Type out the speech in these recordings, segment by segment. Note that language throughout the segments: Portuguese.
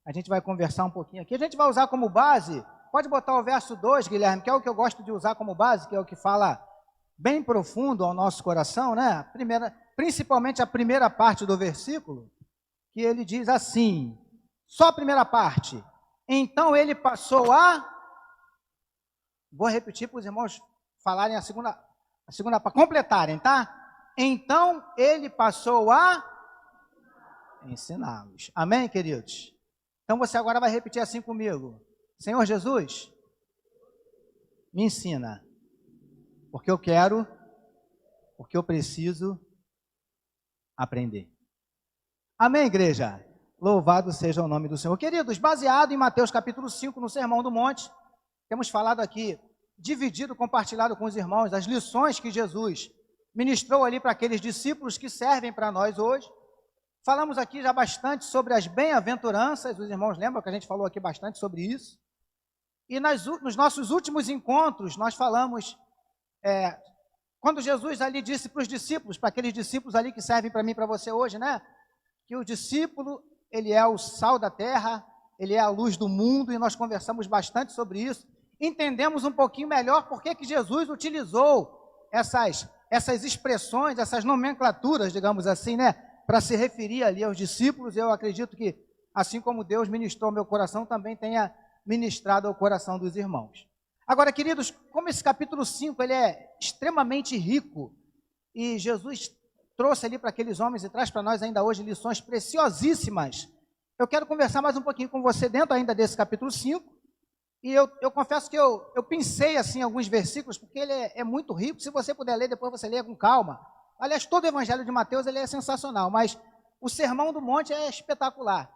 A gente vai conversar um pouquinho aqui. A gente vai usar como base, pode botar o verso 2, Guilherme, que é o que eu gosto de usar como base, que é o que fala bem profundo ao nosso coração, né? Principalmente a primeira parte do versículo, que ele diz assim, só a primeira parte. Então ele passou a... Vou repetir para os irmãos falarem a segunda parte, completarem, tá? Então ele passou a ensiná-los. Amém, queridos? Então você agora vai repetir assim comigo. Senhor Jesus, me ensina, porque eu quero, porque eu preciso aprender. Amém, igreja? Louvado seja o nome do Senhor. Queridos, baseado em Mateus capítulo 5, no Sermão do Monte, temos falado aqui, dividido, compartilhado com os irmãos, as lições que Jesus ministrou ali para aqueles discípulos que servem para nós hoje. Falamos aqui já bastante sobre as bem-aventuranças, os irmãos lembram que a gente falou aqui bastante sobre isso. E nos nossos últimos encontros, nós falamos, quando Jesus ali disse para os discípulos, para aqueles discípulos ali que servem para mim e para você hoje, né? Que o discípulo, ele é o sal da terra, ele é a luz do mundo, e nós conversamos bastante sobre isso. Entendemos um pouquinho melhor por que Jesus utilizou essas expressões, essas nomenclaturas, digamos assim, né? Para se referir ali aos discípulos. Eu acredito que, assim como Deus ministrou meu coração, também tenha ministrado ao coração dos irmãos. Agora, queridos, como esse capítulo 5, ele é extremamente rico, e Jesus trouxe ali para aqueles homens e traz para nós ainda hoje lições preciosíssimas, eu quero conversar mais um pouquinho com você dentro ainda desse capítulo 5, e eu confesso que eu pensei assim alguns versículos, porque ele é muito rico. Se você puder ler, depois você lê com calma. Aliás, todo o Evangelho de Mateus ele é sensacional, mas o Sermão do Monte é espetacular.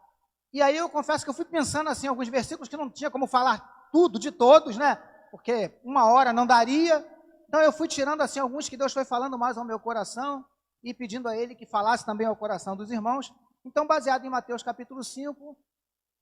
E aí eu confesso que eu fui pensando assim, alguns versículos que não tinha como falar tudo de todos, né? Porque uma hora não daria. Então eu fui tirando assim alguns que Deus foi falando mais ao meu coração e pedindo a Ele que falasse também ao coração dos irmãos. Então, baseado em Mateus capítulo 5,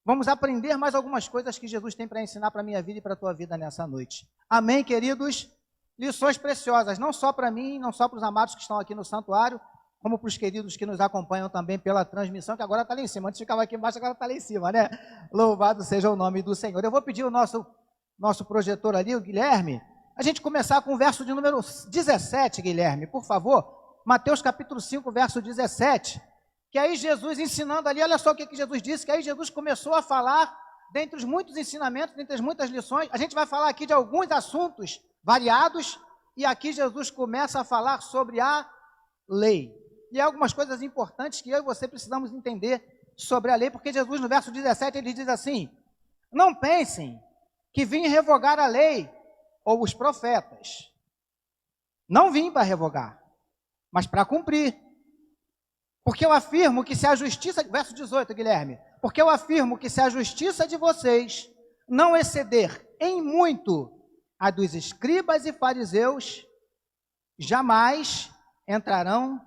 vamos aprender mais algumas coisas que Jesus tem para ensinar para a minha vida e para a tua vida nessa noite. Amém, queridos? Lições preciosas, não só para mim, não só para os amados que estão aqui no santuário, como para os queridos que nos acompanham também pela transmissão, que agora está lá em cima. Antes ficava aqui embaixo, agora está lá em cima, né? Louvado seja o nome do Senhor. Eu vou pedir o nosso projetor ali, o Guilherme, a gente começar com o verso de número 17, Guilherme, por favor. Mateus capítulo 5, verso 17. Que aí Jesus ensinando ali, olha só o que Jesus disse, que aí Jesus começou a falar, dentre os muitos ensinamentos, dentre as muitas lições. A gente vai falar aqui de alguns assuntos variados, e aqui Jesus começa a falar sobre a lei. E há algumas coisas importantes que eu e você precisamos entender sobre a lei, porque Jesus no verso 17 ele diz assim, não pensem que vim revogar a lei ou os profetas. Não vim para revogar, mas para cumprir. Porque eu afirmo que se a justiça, verso 18, Guilherme, porque eu afirmo que se a justiça de vocês não exceder em muito a dos escribas e fariseus, jamais entrarão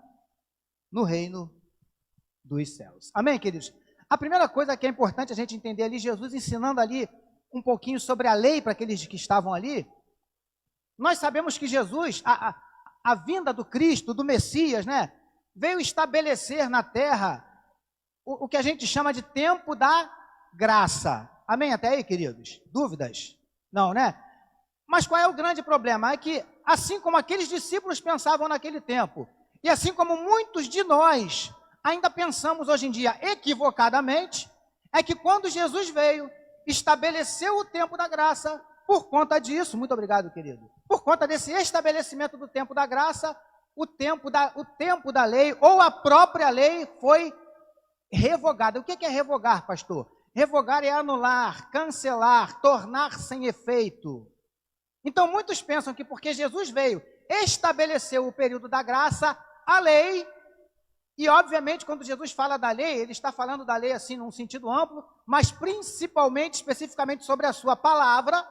no reino dos céus. Amém, queridos? A primeira coisa que é importante a gente entender ali, Jesus ensinando ali um pouquinho sobre a lei para aqueles que estavam ali. Nós sabemos que Jesus, a vinda do Cristo, do Messias, né, veio estabelecer na terra o que a gente chama de tempo da graça. Amém? Até aí, queridos? Dúvidas? Não, né? Mas qual é o grande problema? É que, assim como aqueles discípulos pensavam naquele tempo, e assim como muitos de nós ainda pensamos hoje em dia equivocadamente, é que quando Jesus veio, estabeleceu o tempo da graça, por conta disso, muito obrigado, querido, por conta desse estabelecimento do tempo da graça, o tempo da lei, ou a própria lei, foi revogada. O que é revogar, pastor? Revogar é anular, cancelar, tornar sem efeito. Então, muitos pensam que porque Jesus veio, estabeleceu o período da graça, a lei, e obviamente quando Jesus fala da lei, ele está falando da lei assim num sentido amplo, mas principalmente, especificamente sobre a sua palavra.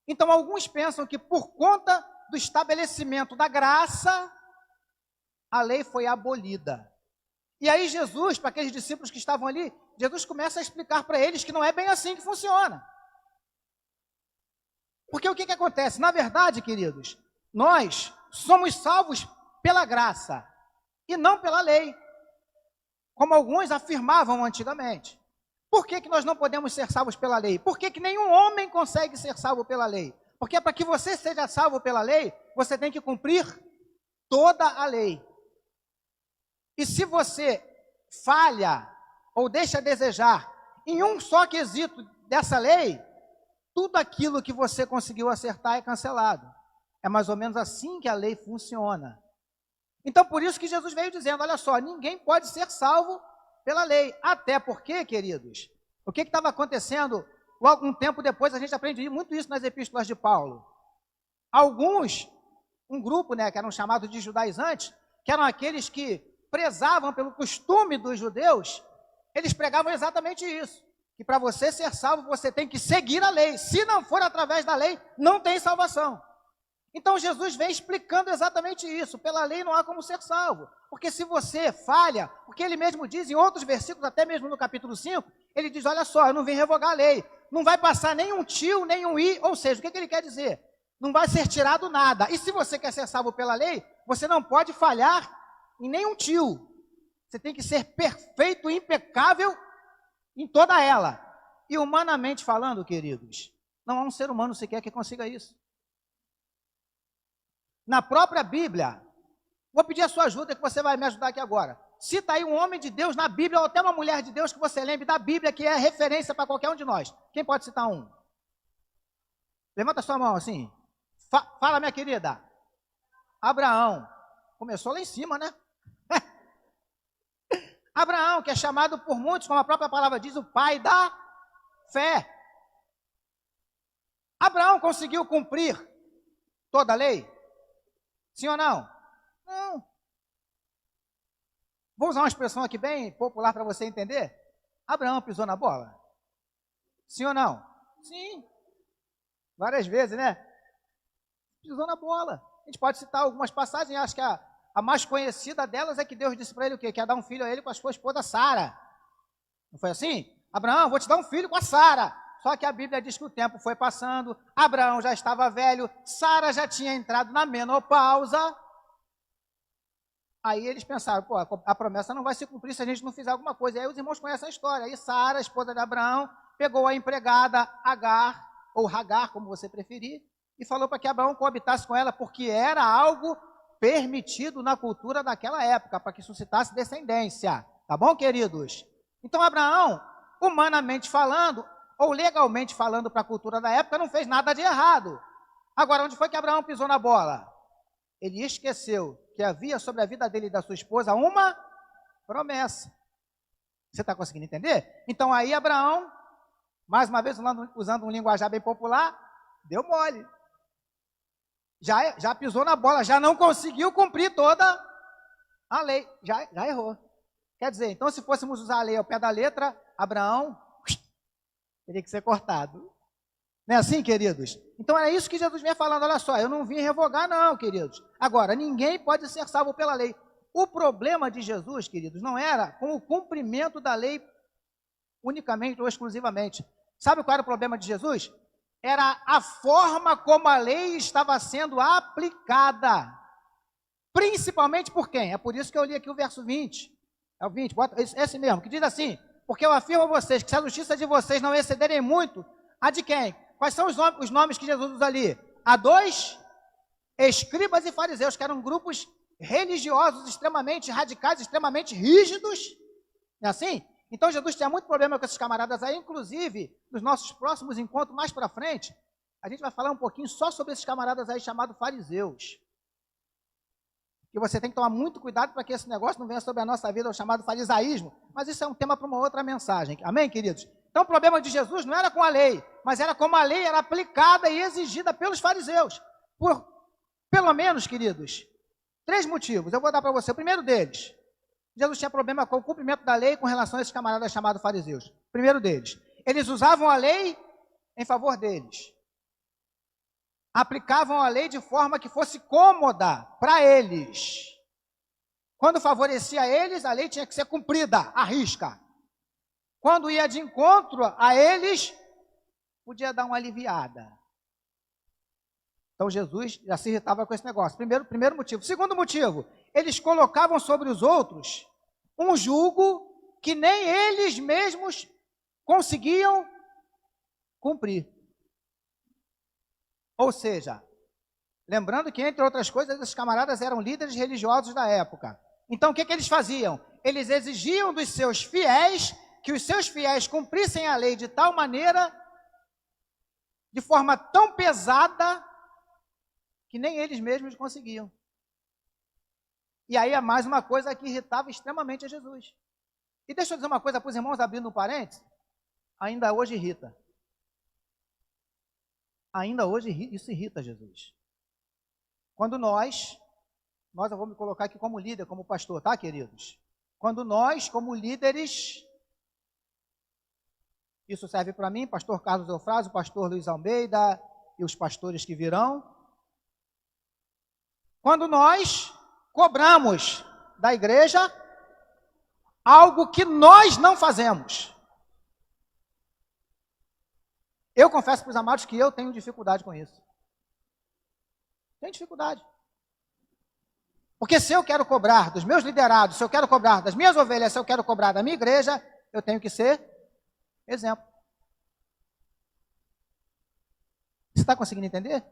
Então, alguns pensam que por conta do estabelecimento da graça, a lei foi abolida. E aí Jesus, para aqueles discípulos que estavam ali, Jesus começa a explicar para eles que não é bem assim que funciona. Porque o que acontece? Na verdade, queridos, nós somos salvos pela graça e não pela lei, como alguns afirmavam antigamente. Por que nós não podemos ser salvos pela lei? Por que nenhum homem consegue ser salvo pela lei? Porque para que você seja salvo pela lei, você tem que cumprir toda a lei. E se você falha ou deixa a desejar em um só quesito dessa lei, tudo aquilo que você conseguiu acertar é cancelado. É mais ou menos assim que a lei funciona. Então, por isso que Jesus veio dizendo, olha só, ninguém pode ser salvo pela lei. Até porque, queridos, o que estava acontecendo logo um tempo depois, a gente aprende muito isso nas epístolas de Paulo. Alguns, um grupo, que eram chamados de judaizantes, que eram aqueles que prezavam pelo costume dos judeus, eles pregavam exatamente isso, que para você ser salvo, você tem que seguir a lei. Se não for através da lei, não tem salvação. Então Jesus vem explicando exatamente isso. Pela lei não há como ser salvo. Porque se você falha, porque ele mesmo diz em outros versículos, até mesmo no capítulo 5, ele diz, olha só, eu não vim revogar a lei. Não vai passar nem um tio, nem um i. Ou seja, o que ele quer dizer? Não vai ser tirado nada. E se você quer ser salvo pela lei, você não pode falhar em nenhum tio. Você tem que ser perfeito, impecável em toda ela. E humanamente falando, queridos, não há um ser humano sequer que consiga isso. Na própria Bíblia, vou pedir a sua ajuda que você vai me ajudar aqui agora. Cita aí um homem de Deus na Bíblia, ou até uma mulher de Deus que você lembre da Bíblia, que é referência para qualquer um de nós. Quem pode citar um? Levanta a sua mão assim. Fala, minha querida. Abraão. Começou lá em cima, né? Abraão, que é chamado por muitos, como a própria palavra diz, o pai da fé. Abraão conseguiu cumprir toda a lei? Sim ou não? Não. Vou usar uma expressão aqui bem popular para você entender. Abraão pisou na bola? Sim ou não? Sim. Várias vezes, né? Pisou na bola. A gente pode citar algumas passagens, acho que a mais conhecida delas é que Deus disse para ele o quê? Que ia dar um filho a ele com a sua esposa Sara. Não foi assim? Abraão, vou te dar um filho com a Sara. Só que a Bíblia diz que o tempo foi passando, Abraão já estava velho, Sara já tinha entrado na menopausa. Aí eles pensaram, pô, a promessa não vai se cumprir se a gente não fizer alguma coisa. E aí os irmãos conhecem a história. Aí Sara, a esposa de Abraão, pegou a empregada Agar, ou Hagar, como você preferir, e falou para que Abraão coabitasse com ela, porque era algo permitido na cultura daquela época, para que suscitasse descendência. Tá bom, queridos? Então Abraão, humanamente falando, ou legalmente falando para a cultura da época, não fez nada de errado. Agora, onde foi que Abraão pisou na bola? Ele esqueceu que havia sobre a vida dele e da sua esposa uma promessa. Você está conseguindo entender? Então aí Abraão, mais uma vez usando um linguajar bem popular, deu mole. Já pisou na bola, já não conseguiu cumprir toda a lei, já errou. Quer dizer, então se fôssemos usar a lei ao pé da letra, Abraão teria que ser cortado. Não é assim, queridos? Então é isso que Jesus vinha falando, olha só, eu não vim revogar não, queridos. Agora, ninguém pode ser salvo pela lei. O problema de Jesus, queridos, não era com o cumprimento da lei unicamente ou exclusivamente. Sabe qual era o problema de Jesus? Era a forma como a lei estava sendo aplicada. Principalmente por quem? É por isso que eu li aqui o verso 20. É o 20, bota esse mesmo, que diz assim, porque eu afirmo a vocês que se a justiça de vocês não excederem muito, a de quem? Quais são os nomes que Jesus usa ali? A dois escribas e fariseus, que eram grupos religiosos extremamente radicais, extremamente rígidos. Não é assim? Então Jesus tinha muito problema com esses camaradas aí, inclusive, nos nossos próximos encontros mais para frente, a gente vai falar um pouquinho só sobre esses camaradas aí chamados fariseus. Que você tem que tomar muito cuidado para que esse negócio não venha sobre a nossa vida, o chamado farisaísmo. Mas isso é um tema para uma outra mensagem. Amém, queridos? Então o problema de Jesus não era com a lei, mas era como a lei era aplicada e exigida pelos fariseus. Por, pelo menos, queridos, 3 motivos. Eu vou dar para você. O primeiro deles, Jesus tinha problema com o cumprimento da lei com relação a esses camaradas chamados fariseus. O primeiro deles, eles usavam a lei em favor deles. Aplicavam a lei de forma que fosse cômoda para eles. Quando favorecia eles, a lei tinha que ser cumprida, à risca. Quando ia de encontro a eles, podia dar uma aliviada. Então Jesus já se irritava com esse negócio. Primeiro motivo. Segundo motivo, eles colocavam sobre os outros um jugo que nem eles mesmos conseguiam cumprir. Ou seja, lembrando que, entre outras coisas, esses camaradas eram líderes religiosos da época. Então, o que eles faziam? Eles exigiam dos seus fiéis que os seus fiéis cumprissem a lei de tal maneira, de forma tão pesada, que nem eles mesmos conseguiam. E aí é mais uma coisa que irritava extremamente a Jesus. E deixa eu dizer uma coisa para os irmãos, abrindo um parênteses, ainda hoje irrita. Ainda hoje isso irrita Jesus. Quando nós eu vou me colocar aqui como líder, como pastor, tá, queridos? Quando nós, como líderes, isso serve para mim, pastor Carlos Eufrásio, pastor Luiz Almeida e os pastores que virão. Quando nós cobramos da igreja algo que nós não fazemos. Eu confesso para os amados que eu tenho dificuldade com isso. Tenho dificuldade. Porque se eu quero cobrar dos meus liderados, se eu quero cobrar das minhas ovelhas, se eu quero cobrar da minha igreja, eu tenho que ser exemplo. Você está conseguindo entender?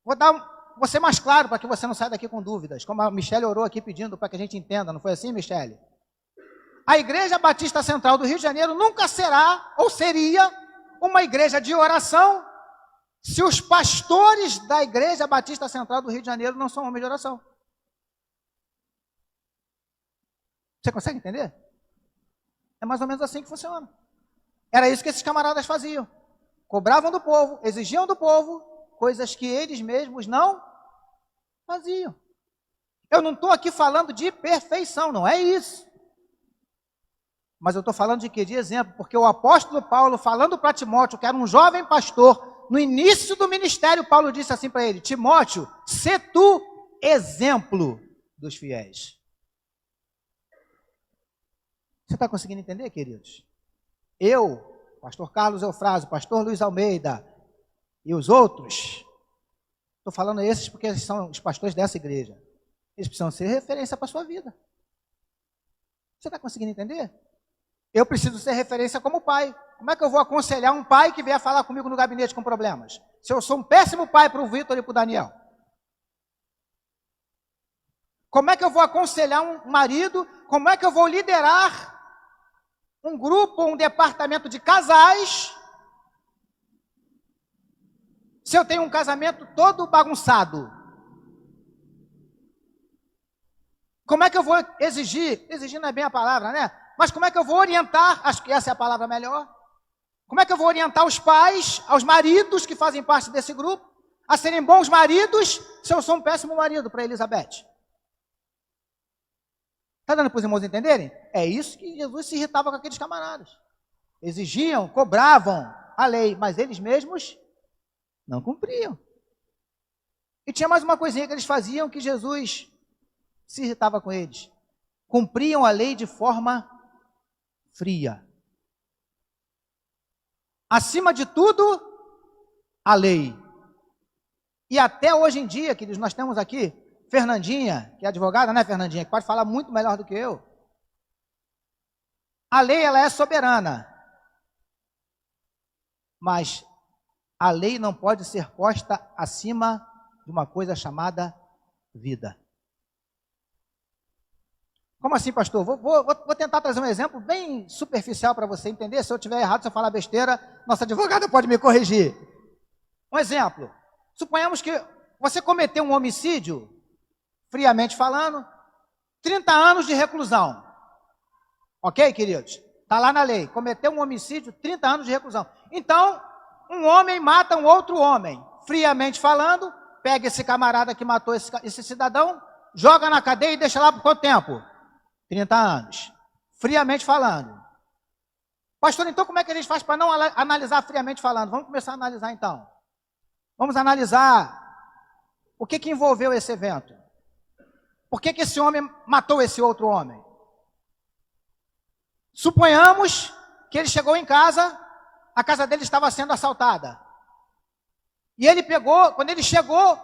Vou ser mais claro para que você não saia daqui com dúvidas, como a Michele orou aqui pedindo para que a gente entenda, não foi assim, Michele? A Igreja Batista Central do Rio de Janeiro nunca será ou seria uma igreja de oração se os pastores da Igreja Batista Central do Rio de Janeiro não são homens de oração. Você consegue entender? É mais ou menos assim que funciona. Era isso que esses camaradas faziam. Cobravam do povo, exigiam do povo coisas que eles mesmos não faziam. Eu não estou aqui falando de perfeição, não é isso. Mas eu estou falando de quê? De exemplo, porque o apóstolo Paulo, falando para Timóteo, que era um jovem pastor, no início do ministério, Paulo disse assim para ele: Timóteo, sê tu exemplo dos fiéis. Você está conseguindo entender, queridos? Eu, pastor Carlos Eufrásio, pastor Luiz Almeida e os outros, estou falando esses porque eles são os pastores dessa igreja. Eles precisam ser referência para a sua vida. Você está conseguindo entender? Eu preciso ser referência como pai. Como é que eu vou aconselhar um pai que vier falar comigo no gabinete com problemas? Se eu sou um péssimo pai para o Vitor e para o Daniel. Como é que eu vou aconselhar um marido? Como é que eu vou liderar um grupo, um departamento de casais, se eu tenho um casamento todo bagunçado? Como é que eu vou exigir não é bem a palavra, né? Mas como é que eu vou orientar, acho que essa é a palavra melhor, como é que eu vou orientar os pais, aos maridos que fazem parte desse grupo, a serem bons maridos, se eu sou um péssimo marido para Elizabeth? Está dando para os irmãos entenderem? É isso que Jesus se irritava com aqueles camaradas. Exigiam, cobravam a lei, mas eles mesmos não cumpriam. E tinha mais uma coisinha que eles faziam que Jesus se irritava com eles. Cumpriam a lei de forma fria. Acima de tudo, a lei. E até hoje em dia, queridos, nós temos aqui Fernandinha, que é advogada, né, Fernandinha, que pode falar muito melhor do que eu. A lei, ela é soberana. Mas a lei não pode ser posta acima de uma coisa chamada vida. Como assim, pastor? Vou tentar trazer um exemplo bem superficial para você entender. Se eu estiver errado, se eu falar besteira, nossa advogada pode me corrigir. Um exemplo. Suponhamos que você cometeu um homicídio, friamente falando, 30 anos de reclusão. Ok, queridos? Está lá na lei. Cometeu um homicídio, 30 anos de reclusão. Então, um homem mata um outro homem. Friamente falando, pega esse camarada que matou esse cidadão, joga na cadeia e deixa lá por quanto tempo? 30 anos. Friamente falando. Pastor, então como é que a gente faz para não analisar friamente falando? Vamos começar a analisar então. Vamos analisar o que envolveu esse evento. Por que esse homem matou esse outro homem? Suponhamos que ele chegou em casa, a casa dele estava sendo assaltada. E ele pegou, quando ele chegou,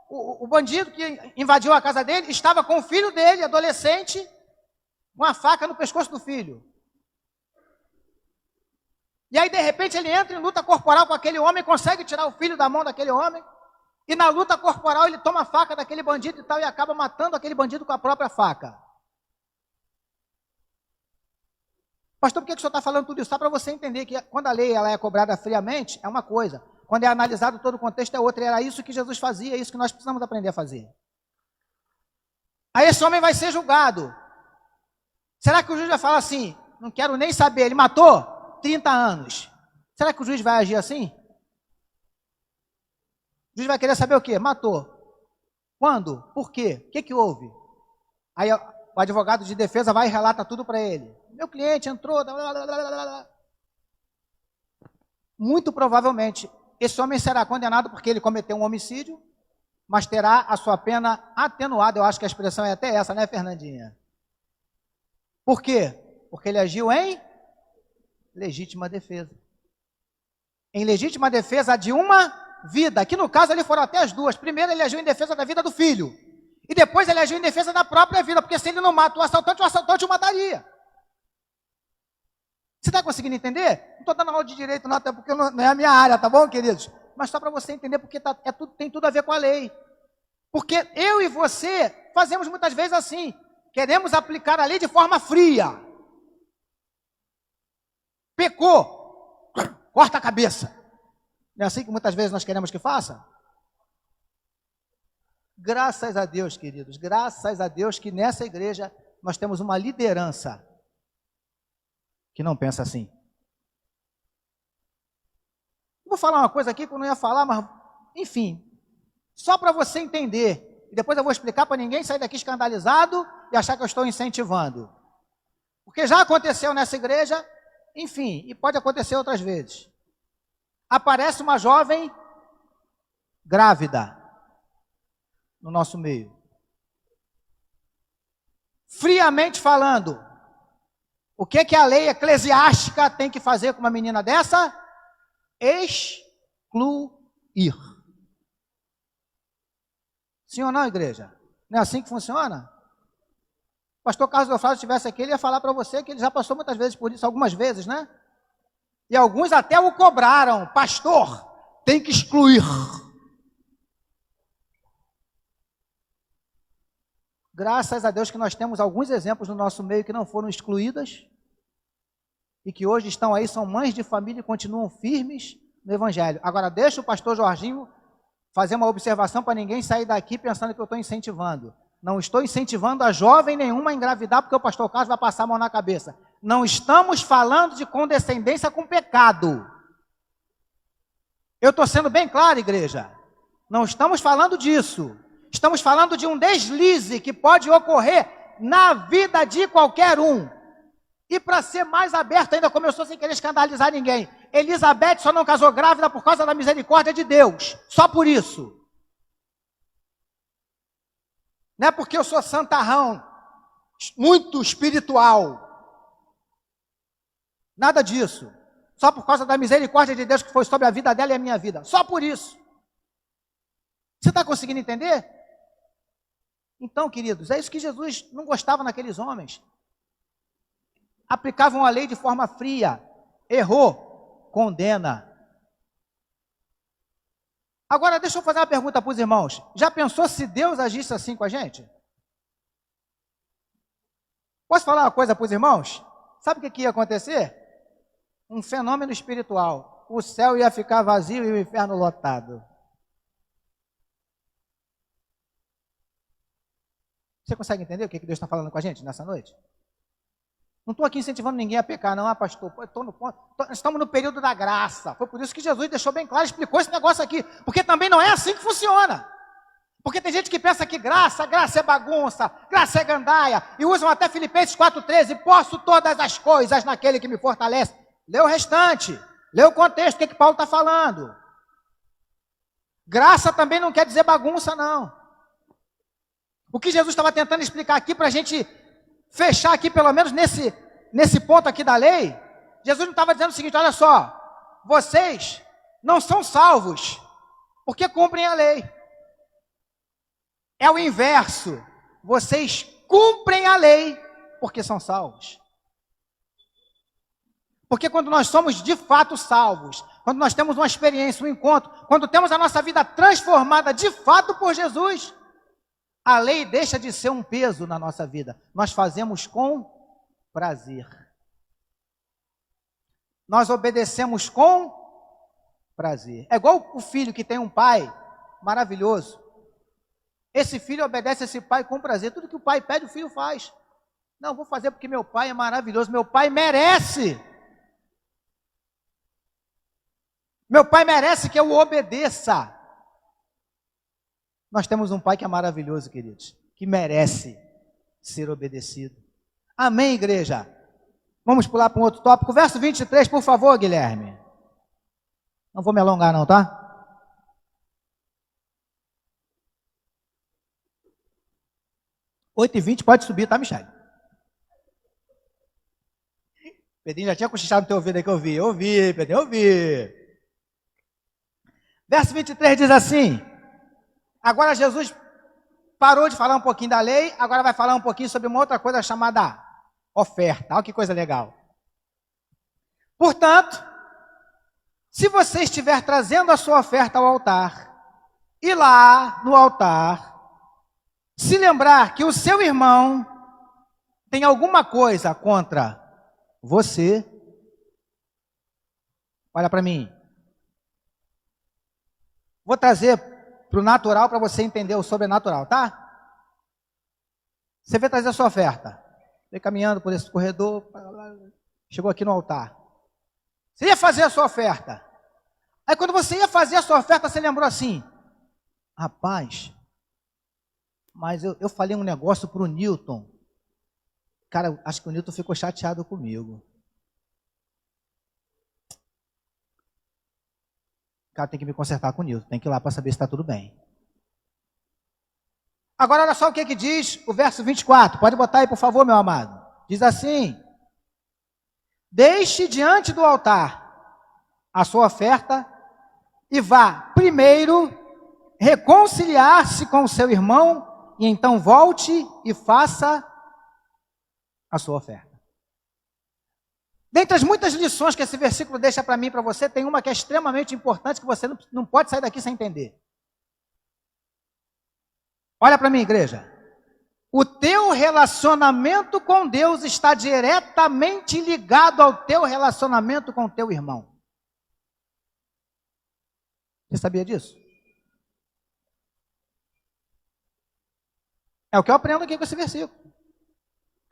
o bandido que invadiu a casa dele estava com o filho dele, adolescente, uma faca no pescoço do filho. E aí, de repente, ele entra em luta corporal com aquele homem, consegue tirar o filho da mão daquele homem, e na luta corporal ele toma a faca daquele bandido e tal, e acaba matando aquele bandido com a própria faca. Pastor, por que o senhor está falando tudo isso? Só para você entender que quando a lei ela é cobrada friamente, é uma coisa. Quando é analisado todo o contexto, é outra. E era isso que Jesus fazia, é isso que nós precisamos aprender a fazer. Aí esse homem vai ser julgado. Será que o juiz vai falar assim, não quero nem saber, ele matou 30 anos. Será que o juiz vai agir assim? O juiz vai querer saber o quê? Matou. Quando? Por quê? O que houve? Aí o advogado de defesa vai e relata tudo para ele. Meu cliente entrou... Muito provavelmente, esse homem será condenado porque ele cometeu um homicídio, mas terá a sua pena atenuada. Eu acho que a expressão é até essa, né, Fernandinha? Por quê? Porque ele agiu em legítima defesa. Em legítima defesa de uma vida. Aqui no caso, ali foram até as duas. Primeiro, ele agiu em defesa da vida do filho. E depois ele agiu em defesa da própria vida, porque se ele não mata o assaltante o mataria. Você está conseguindo entender? Não estou dando aula de direito, não, até porque não é a minha área, tá bom, queridos? Mas só para você entender, porque tem tudo a ver com a lei. Porque eu e você fazemos muitas vezes assim, queremos aplicar a lei de forma fria. Pecou, corta a cabeça. Não é assim que muitas vezes nós queremos que faça? Graças a Deus, queridos, graças a Deus que nessa igreja nós temos uma liderança que não pensa assim. Vou falar uma coisa aqui que eu não ia falar, mas, enfim, só para você entender, e depois eu vou explicar para ninguém sair daqui escandalizado e achar que eu estou incentivando. Porque já aconteceu nessa igreja, enfim, e pode acontecer outras vezes. Aparece uma jovem grávida no nosso meio. Friamente falando, o que a lei eclesiástica tem que fazer com uma menina dessa? Excluir. Sim ou não, igreja? Não é assim que funciona? O pastor Carlos Eufrásio estivesse aqui, ele ia falar para você que ele já passou muitas vezes por isso, algumas vezes, né? E alguns até o cobraram. Pastor, tem que excluir. Graças a Deus que nós temos alguns exemplos no nosso meio que não foram excluídas e que hoje estão aí, são mães de família e continuam firmes no Evangelho. Agora, deixa o pastor Jorginho fazer uma observação para ninguém sair daqui pensando que eu estou incentivando. Não estou incentivando a jovem nenhuma a engravidar porque o pastor Carlos vai passar a mão na cabeça. Não estamos falando de condescendência com pecado. Eu estou sendo bem claro, igreja. Não estamos falando disso. Estamos falando de um deslize que pode ocorrer na vida de qualquer um. E para ser mais aberto ainda, começou sem querer escandalizar ninguém. Elizabeth só não casou grávida por causa da misericórdia de Deus. Só por isso. Não é porque eu sou santarrão, muito espiritual. Nada disso. Só por causa da misericórdia de Deus que foi sobre a vida dela e a minha vida. Só por isso. Você está conseguindo entender? Então, queridos, é isso que Jesus não gostava naqueles homens. Aplicavam a lei de forma fria. Errou, condena. Agora, deixa eu fazer uma pergunta para os irmãos. Já pensou se Deus agisse assim com a gente? Posso falar uma coisa para os irmãos? Sabe o que ia acontecer? Um fenômeno espiritual. O céu ia ficar vazio e o inferno lotado. Você consegue entender o que Deus está falando com a gente nessa noite? Não estou aqui incentivando ninguém a pecar, não, pastor. Estamos no período da graça. Foi por isso que Jesus deixou bem claro, explicou esse negócio aqui. Porque também não é assim que funciona. Porque tem gente que pensa que graça é bagunça, graça é gandaia. E usam até Filipenses 4,13. Posso todas as coisas naquele que me fortalece. Lê o restante. Lê o contexto, o que Paulo está falando. Graça também não quer dizer bagunça, não. O que Jesus estava tentando explicar aqui, para a gente fechar aqui, pelo menos nesse ponto aqui da lei, Jesus não estava dizendo o seguinte, olha só, vocês não são salvos, porque cumprem a lei. É o inverso, vocês cumprem a lei, porque são salvos. Porque quando nós somos de fato salvos, quando nós temos uma experiência, um encontro, quando temos a nossa vida transformada de fato por Jesus, a lei deixa de ser um peso na nossa vida. Nós fazemos com prazer. Nós obedecemos com prazer. É igual o filho que tem um pai maravilhoso. Esse filho obedece a esse pai com prazer. Tudo que o pai pede, o filho faz. Não, vou fazer porque meu pai é maravilhoso. Meu pai merece. Meu pai merece que eu o obedeça. Nós temos um pai que é maravilhoso, queridos, que merece ser obedecido. Amém, igreja? Vamos pular para um outro tópico. Verso 23, por favor, Guilherme. Não vou me alongar não, tá? Oito e 20, pode subir, tá, Michele? Pedrinho já tinha cochichado no teu ouvido aí que eu vi. Eu ouvi, Pedrinho, eu ouvi. Verso 23 diz assim: agora Jesus parou de falar um pouquinho da lei, agora vai falar um pouquinho sobre uma outra coisa chamada oferta. Olha que coisa legal. Portanto, se você estiver trazendo a sua oferta ao altar, e lá no altar, se lembrar que o seu irmão tem alguma coisa contra você, olha para mim. Vou trazer para o natural para você entender o sobrenatural, tá? Você vai trazer a sua oferta. Vem caminhando por esse corredor, chegou aqui no altar. Você ia fazer a sua oferta. Aí quando você ia fazer a sua oferta, você lembrou assim: rapaz, mas eu falei um negócio para o Newton. Cara, acho que o Newton ficou chateado comigo. Cara, tem que me consertar com o Newton, tem que ir lá para saber se está tudo bem. Agora, olha só o que diz o verso 24. Pode botar aí, por favor, meu amado. Diz assim: deixe diante do altar a sua oferta e vá primeiro reconciliar-se com o seu irmão e então volte e faça a sua oferta. Dentre as muitas lições que esse versículo deixa para mim e para você, tem uma que é extremamente importante, que você não pode sair daqui sem entender. Olha para mim, igreja. O teu relacionamento com Deus está diretamente ligado ao teu relacionamento com o teu irmão. Você sabia disso? É o que eu aprendo aqui com esse versículo.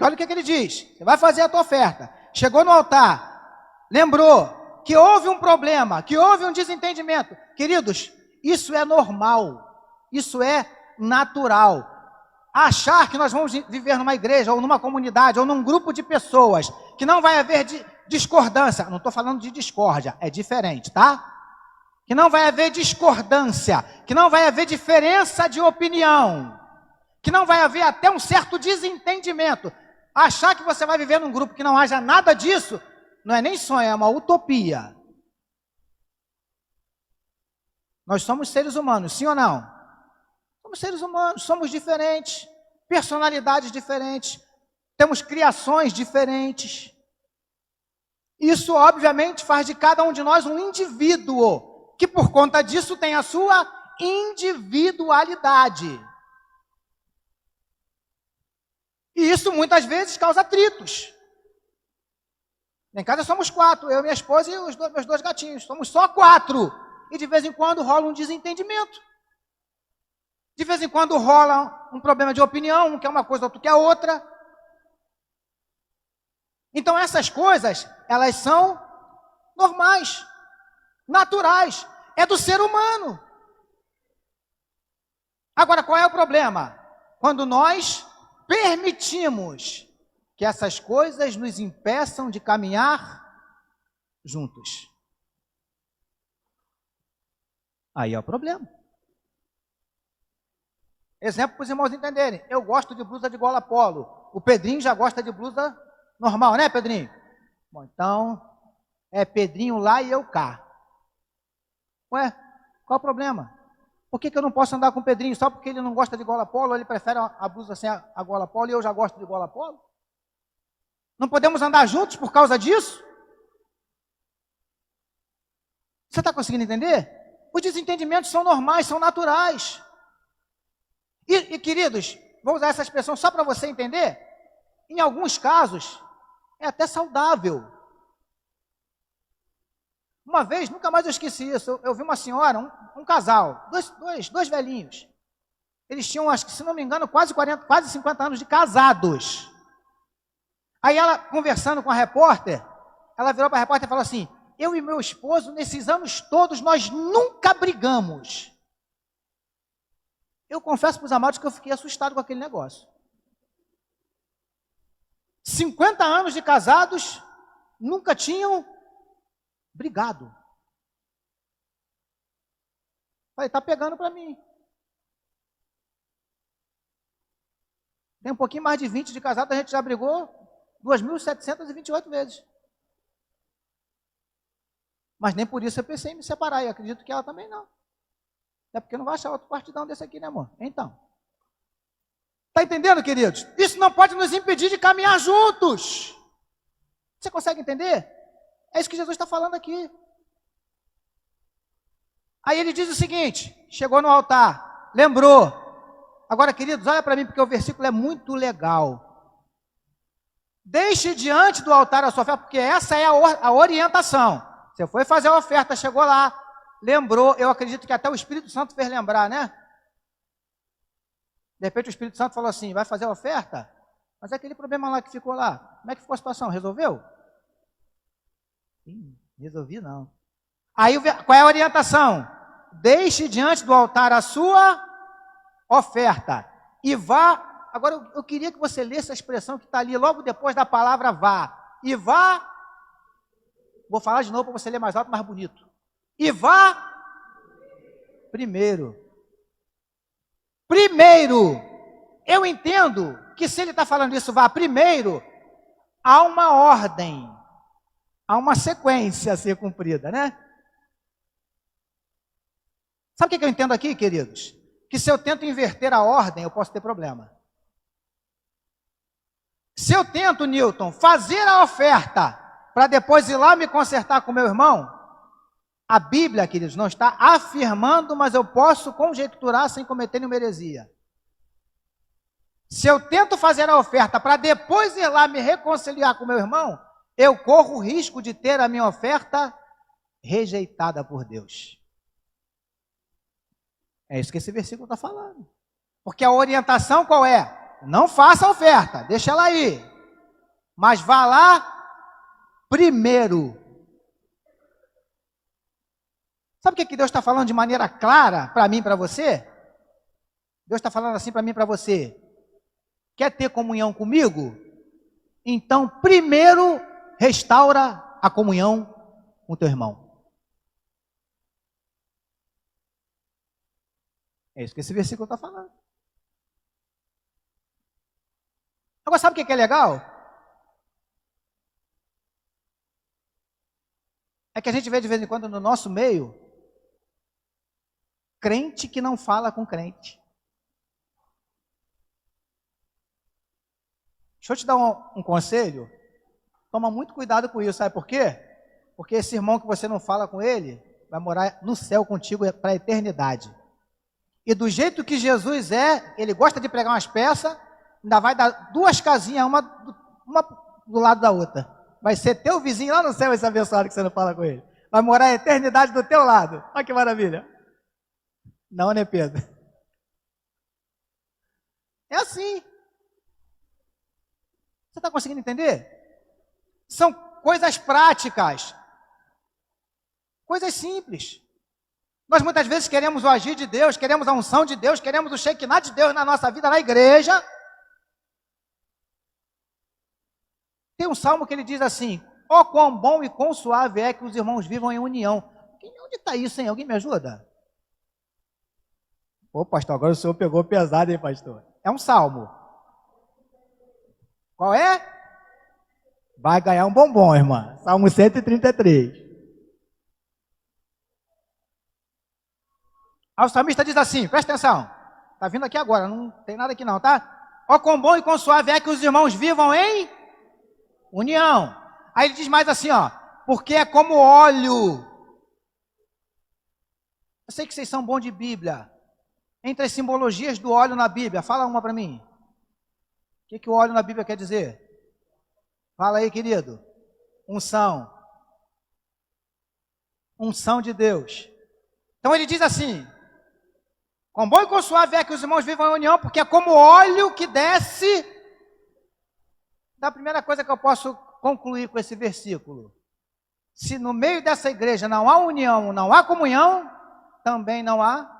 Olha o que ele diz. Você vai fazer a tua oferta. Chegou no altar, lembrou que houve um problema, que houve um desentendimento. Queridos, isso é normal, isso é natural. Achar que nós vamos viver numa igreja, ou numa comunidade, ou num grupo de pessoas, que não vai haver discordância. Não estou falando de discórdia, é diferente, tá? Que não vai haver discordância, que não vai haver diferença de opinião, que não vai haver até um certo desentendimento. Achar que você vai viver num grupo que não haja nada disso, não é nem sonho, é uma utopia. Nós somos seres humanos, sim ou não? Somos seres humanos, somos diferentes, personalidades diferentes, temos criações diferentes. Isso, obviamente, faz de cada um de nós um indivíduo, que por conta disso tem a sua individualidade. E isso muitas vezes causa atritos. Em casa somos 4, eu, minha esposa e meus 2 gatinhos. Somos só 4. E de vez em quando rola um desentendimento. De vez em quando rola um problema de opinião, um quer uma coisa, outro quer outra. Então essas coisas, elas são normais, naturais. É do ser humano. Agora, qual é o problema? Quando nós permitimos que essas coisas nos impeçam de caminhar juntos. Aí é o problema. Exemplo para os irmãos entenderem. Eu gosto de blusa de gola polo. O Pedrinho já gosta de blusa normal, né, Pedrinho? Bom, então, é Pedrinho lá e eu cá. Ué, qual o problema? Por que eu não posso andar com o Pedrinho só porque ele não gosta de gola polo, ele prefere a blusa sem a gola polo e eu já gosto de gola polo? Não podemos andar juntos por causa disso? Você está conseguindo entender? Os desentendimentos são normais, são naturais. E queridos, vou usar essa expressão só para você entender. Em alguns casos, é até saudável. Uma vez, nunca mais eu esqueci isso, eu vi uma senhora, um casal, dois velhinhos. Eles tinham, acho que se não me engano, quase 50 anos de casados. Aí ela, conversando com a repórter, ela virou para a repórter e falou assim: eu e meu esposo, nesses anos todos, nós nunca brigamos. Eu confesso para os amados que eu fiquei assustado com aquele negócio. 50 anos de casados, nunca tinham brigado. Falei, está pegando para mim. Tem um pouquinho mais de 20 de casado, a gente já brigou 2.728 vezes. Mas nem por isso eu pensei em me separar, e acredito que ela também não. Até porque não vai achar outro partidão desse aqui, né, amor? Então. Está entendendo, queridos? Isso não pode nos impedir de caminhar juntos. Você consegue entender? É isso que Jesus está falando aqui. Aí ele diz o seguinte, chegou no altar, lembrou. Agora, queridos, olha para mim, porque o versículo é muito legal. Deixe diante do altar a sua oferta, porque essa é a orientação. Você foi fazer a oferta, chegou lá, lembrou, eu acredito que até o Espírito Santo fez lembrar, né? De repente o Espírito Santo falou assim, vai fazer a oferta? Mas é aquele problema lá que ficou lá, como é que ficou a situação? Resolveu? Sim, resolvi não. Aí qual é a orientação? Deixe diante do altar a sua oferta e vá. Agora eu queria que você lesse a expressão que está ali logo depois da palavra vá. E vá, vou falar de novo para você ler mais alto, mais bonito. E vá primeiro. Primeiro, eu entendo que se ele está falando isso, vá primeiro, há uma ordem, há uma sequência a ser cumprida, né? Sabe o que eu entendo aqui, queridos? Que se eu tento inverter a ordem, eu posso ter problema. Se eu tento, Newton, fazer a oferta para depois ir lá me consertar com meu irmão, a Bíblia, queridos, não está afirmando, mas eu posso conjecturar sem cometer nenhuma heresia. Se eu tento fazer a oferta para depois ir lá me reconciliar com meu irmão, eu corro o risco de ter a minha oferta rejeitada por Deus. É isso que esse versículo está falando. Porque a orientação qual é? Não faça a oferta, deixa ela aí. Mas vá lá primeiro. Sabe o que Deus está falando de maneira clara para mim e para você? Deus está falando assim para mim e para você. Quer ter comunhão comigo? Então, primeiro, restaura a comunhão com o teu irmão. É isso que esse versículo está falando. Agora, sabe o que é legal? É que a gente vê de vez em quando no nosso meio, crente que não fala com crente. Deixa eu te dar um conselho. Toma muito cuidado com isso, sabe por quê? Porque esse irmão que você não fala com ele, vai morar no céu contigo para a eternidade. E do jeito que Jesus é, ele gosta de pregar umas peças, ainda vai dar duas casinhas, uma do lado da outra. Vai ser teu vizinho lá no céu, esse abençoado que você não fala com ele. Vai morar a eternidade do teu lado. Olha que maravilha. Não, né, Pedro? É assim. Você está conseguindo entender? São coisas práticas. Coisas simples. Nós muitas vezes queremos o agir de Deus, queremos a unção de Deus, queremos o Shekinah de Deus na nossa vida, na igreja. Tem um salmo que ele diz assim: ó, quão bom e quão suave é que os irmãos vivam em união. Onde está isso, hein? Alguém me ajuda? Ô, pastor, agora o senhor pegou pesado, hein, pastor? É um salmo. Qual é? Vai ganhar um bombom, irmã. Salmo 133. Aí o salmista diz assim, presta atenção. Está vindo aqui agora, não tem nada aqui não, tá? Ó, quão bom e quão suave é que os irmãos vivam em união. Aí ele diz mais assim, ó, porque é como óleo Eu sei que vocês são bons de Bíblia. Entre as simbologias do óleo na Bíblia, fala uma para mim. O que o óleo na Bíblia quer dizer? Fala aí, querido. Unção. Unção de Deus. Então ele diz assim: com bom e com suave é que os irmãos vivam em união, porque é como óleo que desce. Então a primeira coisa que eu posso concluir com esse versículo: se no meio dessa igreja não há união, não há comunhão, também não há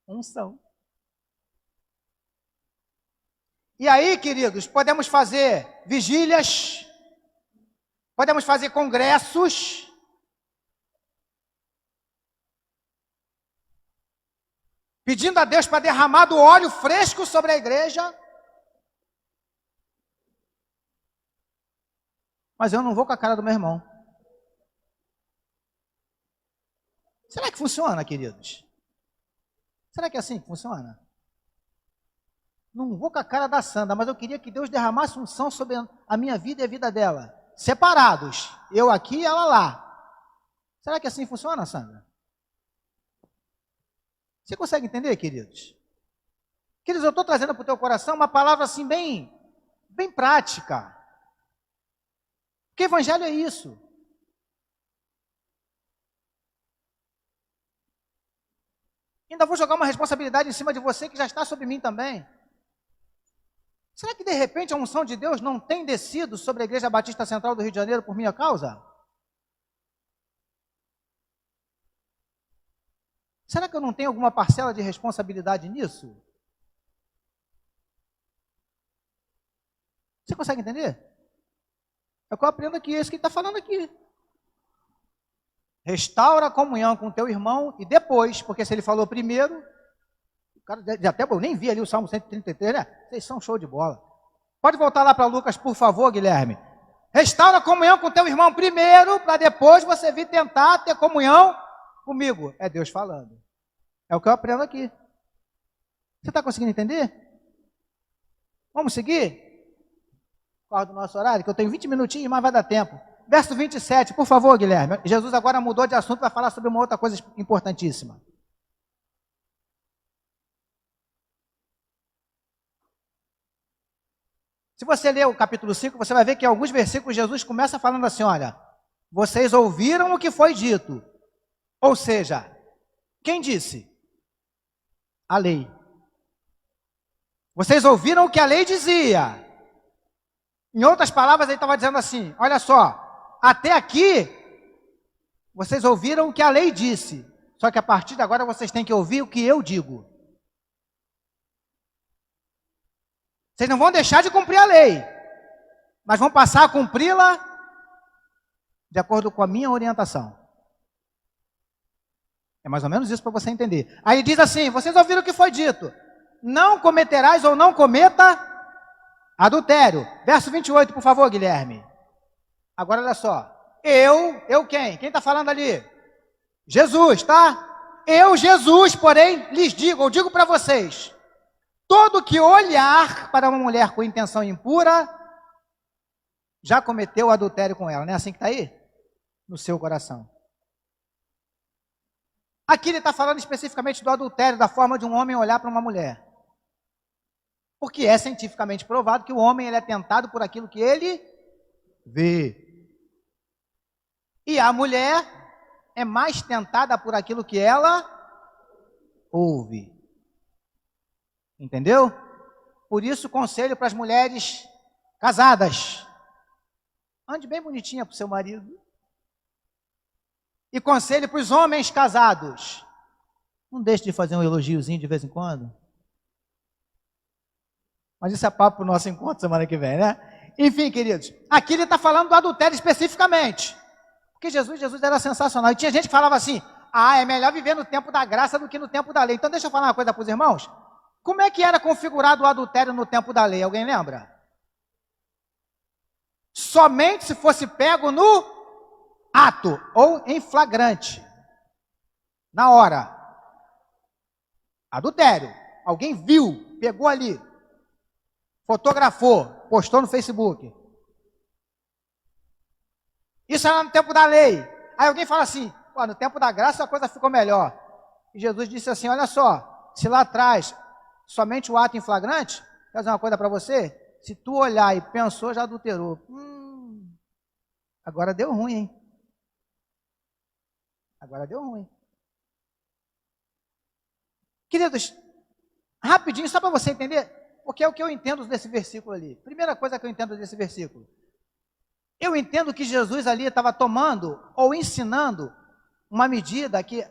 unção. E aí, queridos, podemos fazer vigílias, podemos fazer congressos, pedindo a Deus para derramar do óleo fresco sobre a igreja, mas eu não vou com a cara do meu irmão. Será que funciona, queridos? Será que é assim que funciona? Não vou com a cara da Sandra, mas eu queria que Deus derramasse unção sobre a minha vida e a vida dela. Separados. Eu aqui e ela lá. Será que assim funciona, Sandra? Você consegue entender, queridos? Queridos, eu estou trazendo para o teu coração uma palavra assim bem prática. Porque evangelho é isso. Ainda vou jogar uma responsabilidade em cima de você que já está sobre mim também. Será que de repente a unção de Deus não tem descido sobre a Igreja Batista Central do Rio de Janeiro por minha causa? Será que eu não tenho alguma parcela de responsabilidade nisso? Você consegue entender? É o que eu aprendo aqui, é isso que ele está falando aqui. Restaura a comunhão com o teu irmão e depois, porque se ele falou primeiro, o cara até eu nem vi ali o Salmo 133, né? Vocês são show de bola. Pode voltar lá para Lucas, por favor, Guilherme. Restaura a comunhão com o teu irmão primeiro, para depois você vir tentar ter comunhão comigo. É Deus falando. É o que eu aprendo aqui. Você está conseguindo entender? Vamos seguir? Qual do nosso horário? Que eu tenho 20 minutinhos, mas vai dar tempo. Verso 27, por favor, Guilherme. Jesus agora mudou de assunto para falar sobre uma outra coisa importantíssima. Se você ler o capítulo 5, você vai ver que em alguns versículos Jesus começa falando assim, olha, vocês ouviram o que foi dito. Ou seja, quem disse? A lei. Vocês ouviram o que a lei dizia. Em outras palavras, ele estava dizendo assim, olha só, até aqui, vocês ouviram o que a lei disse, só que a partir de agora vocês têm que ouvir o que eu digo. Vocês não vão deixar de cumprir a lei, mas vão passar a cumpri-la de acordo com a minha orientação. É mais ou menos isso para você entender. Aí diz assim, vocês ouviram o que foi dito, não cometerás ou não cometa adultério. Verso 28, por favor, Guilherme. Agora olha só. Eu quem? Quem está falando ali? Jesus, tá? Eu, Jesus, porém, lhes digo, eu digo para vocês, todo que olhar para uma mulher com intenção impura, já cometeu adultério com ela. Não é assim que está aí? No seu coração. Aqui ele está falando especificamente do adultério, da forma de um homem olhar para uma mulher. Porque é cientificamente provado que o homem ele é tentado por aquilo que ele vê. E a mulher é mais tentada por aquilo que ela ouve. Entendeu? Por isso, conselho para as mulheres casadas. Ande bem bonitinha para o seu marido. E conselho para os homens casados. Não deixe de fazer um elogiozinho de vez em quando. Mas isso é papo para o nosso encontro semana que vem, né? Enfim, queridos, aqui ele está falando do adultério especificamente. Porque Jesus era sensacional. E tinha gente que falava assim, é melhor viver no tempo da graça do que no tempo da lei. Então deixa eu falar uma coisa para os irmãos. Como é que era configurado o adultério no tempo da lei? Alguém lembra? Somente se fosse pego no ato ou em flagrante. Na hora. Adultério. Alguém viu, pegou ali. Fotografou, postou no Facebook. Isso era no tempo da lei. Aí alguém fala assim, no tempo da graça a coisa ficou melhor. E Jesus disse assim, olha só, se lá atrás somente o ato em flagrante, quer dizer uma coisa para você? Se tu olhar e pensou, já adulterou. Agora deu ruim, hein? Agora deu ruim. Queridos, rapidinho, só para você entender, porque é o que eu entendo desse versículo ali. Primeira coisa que eu entendo desse versículo. Eu entendo que Jesus ali estava tomando ou ensinando uma medida que,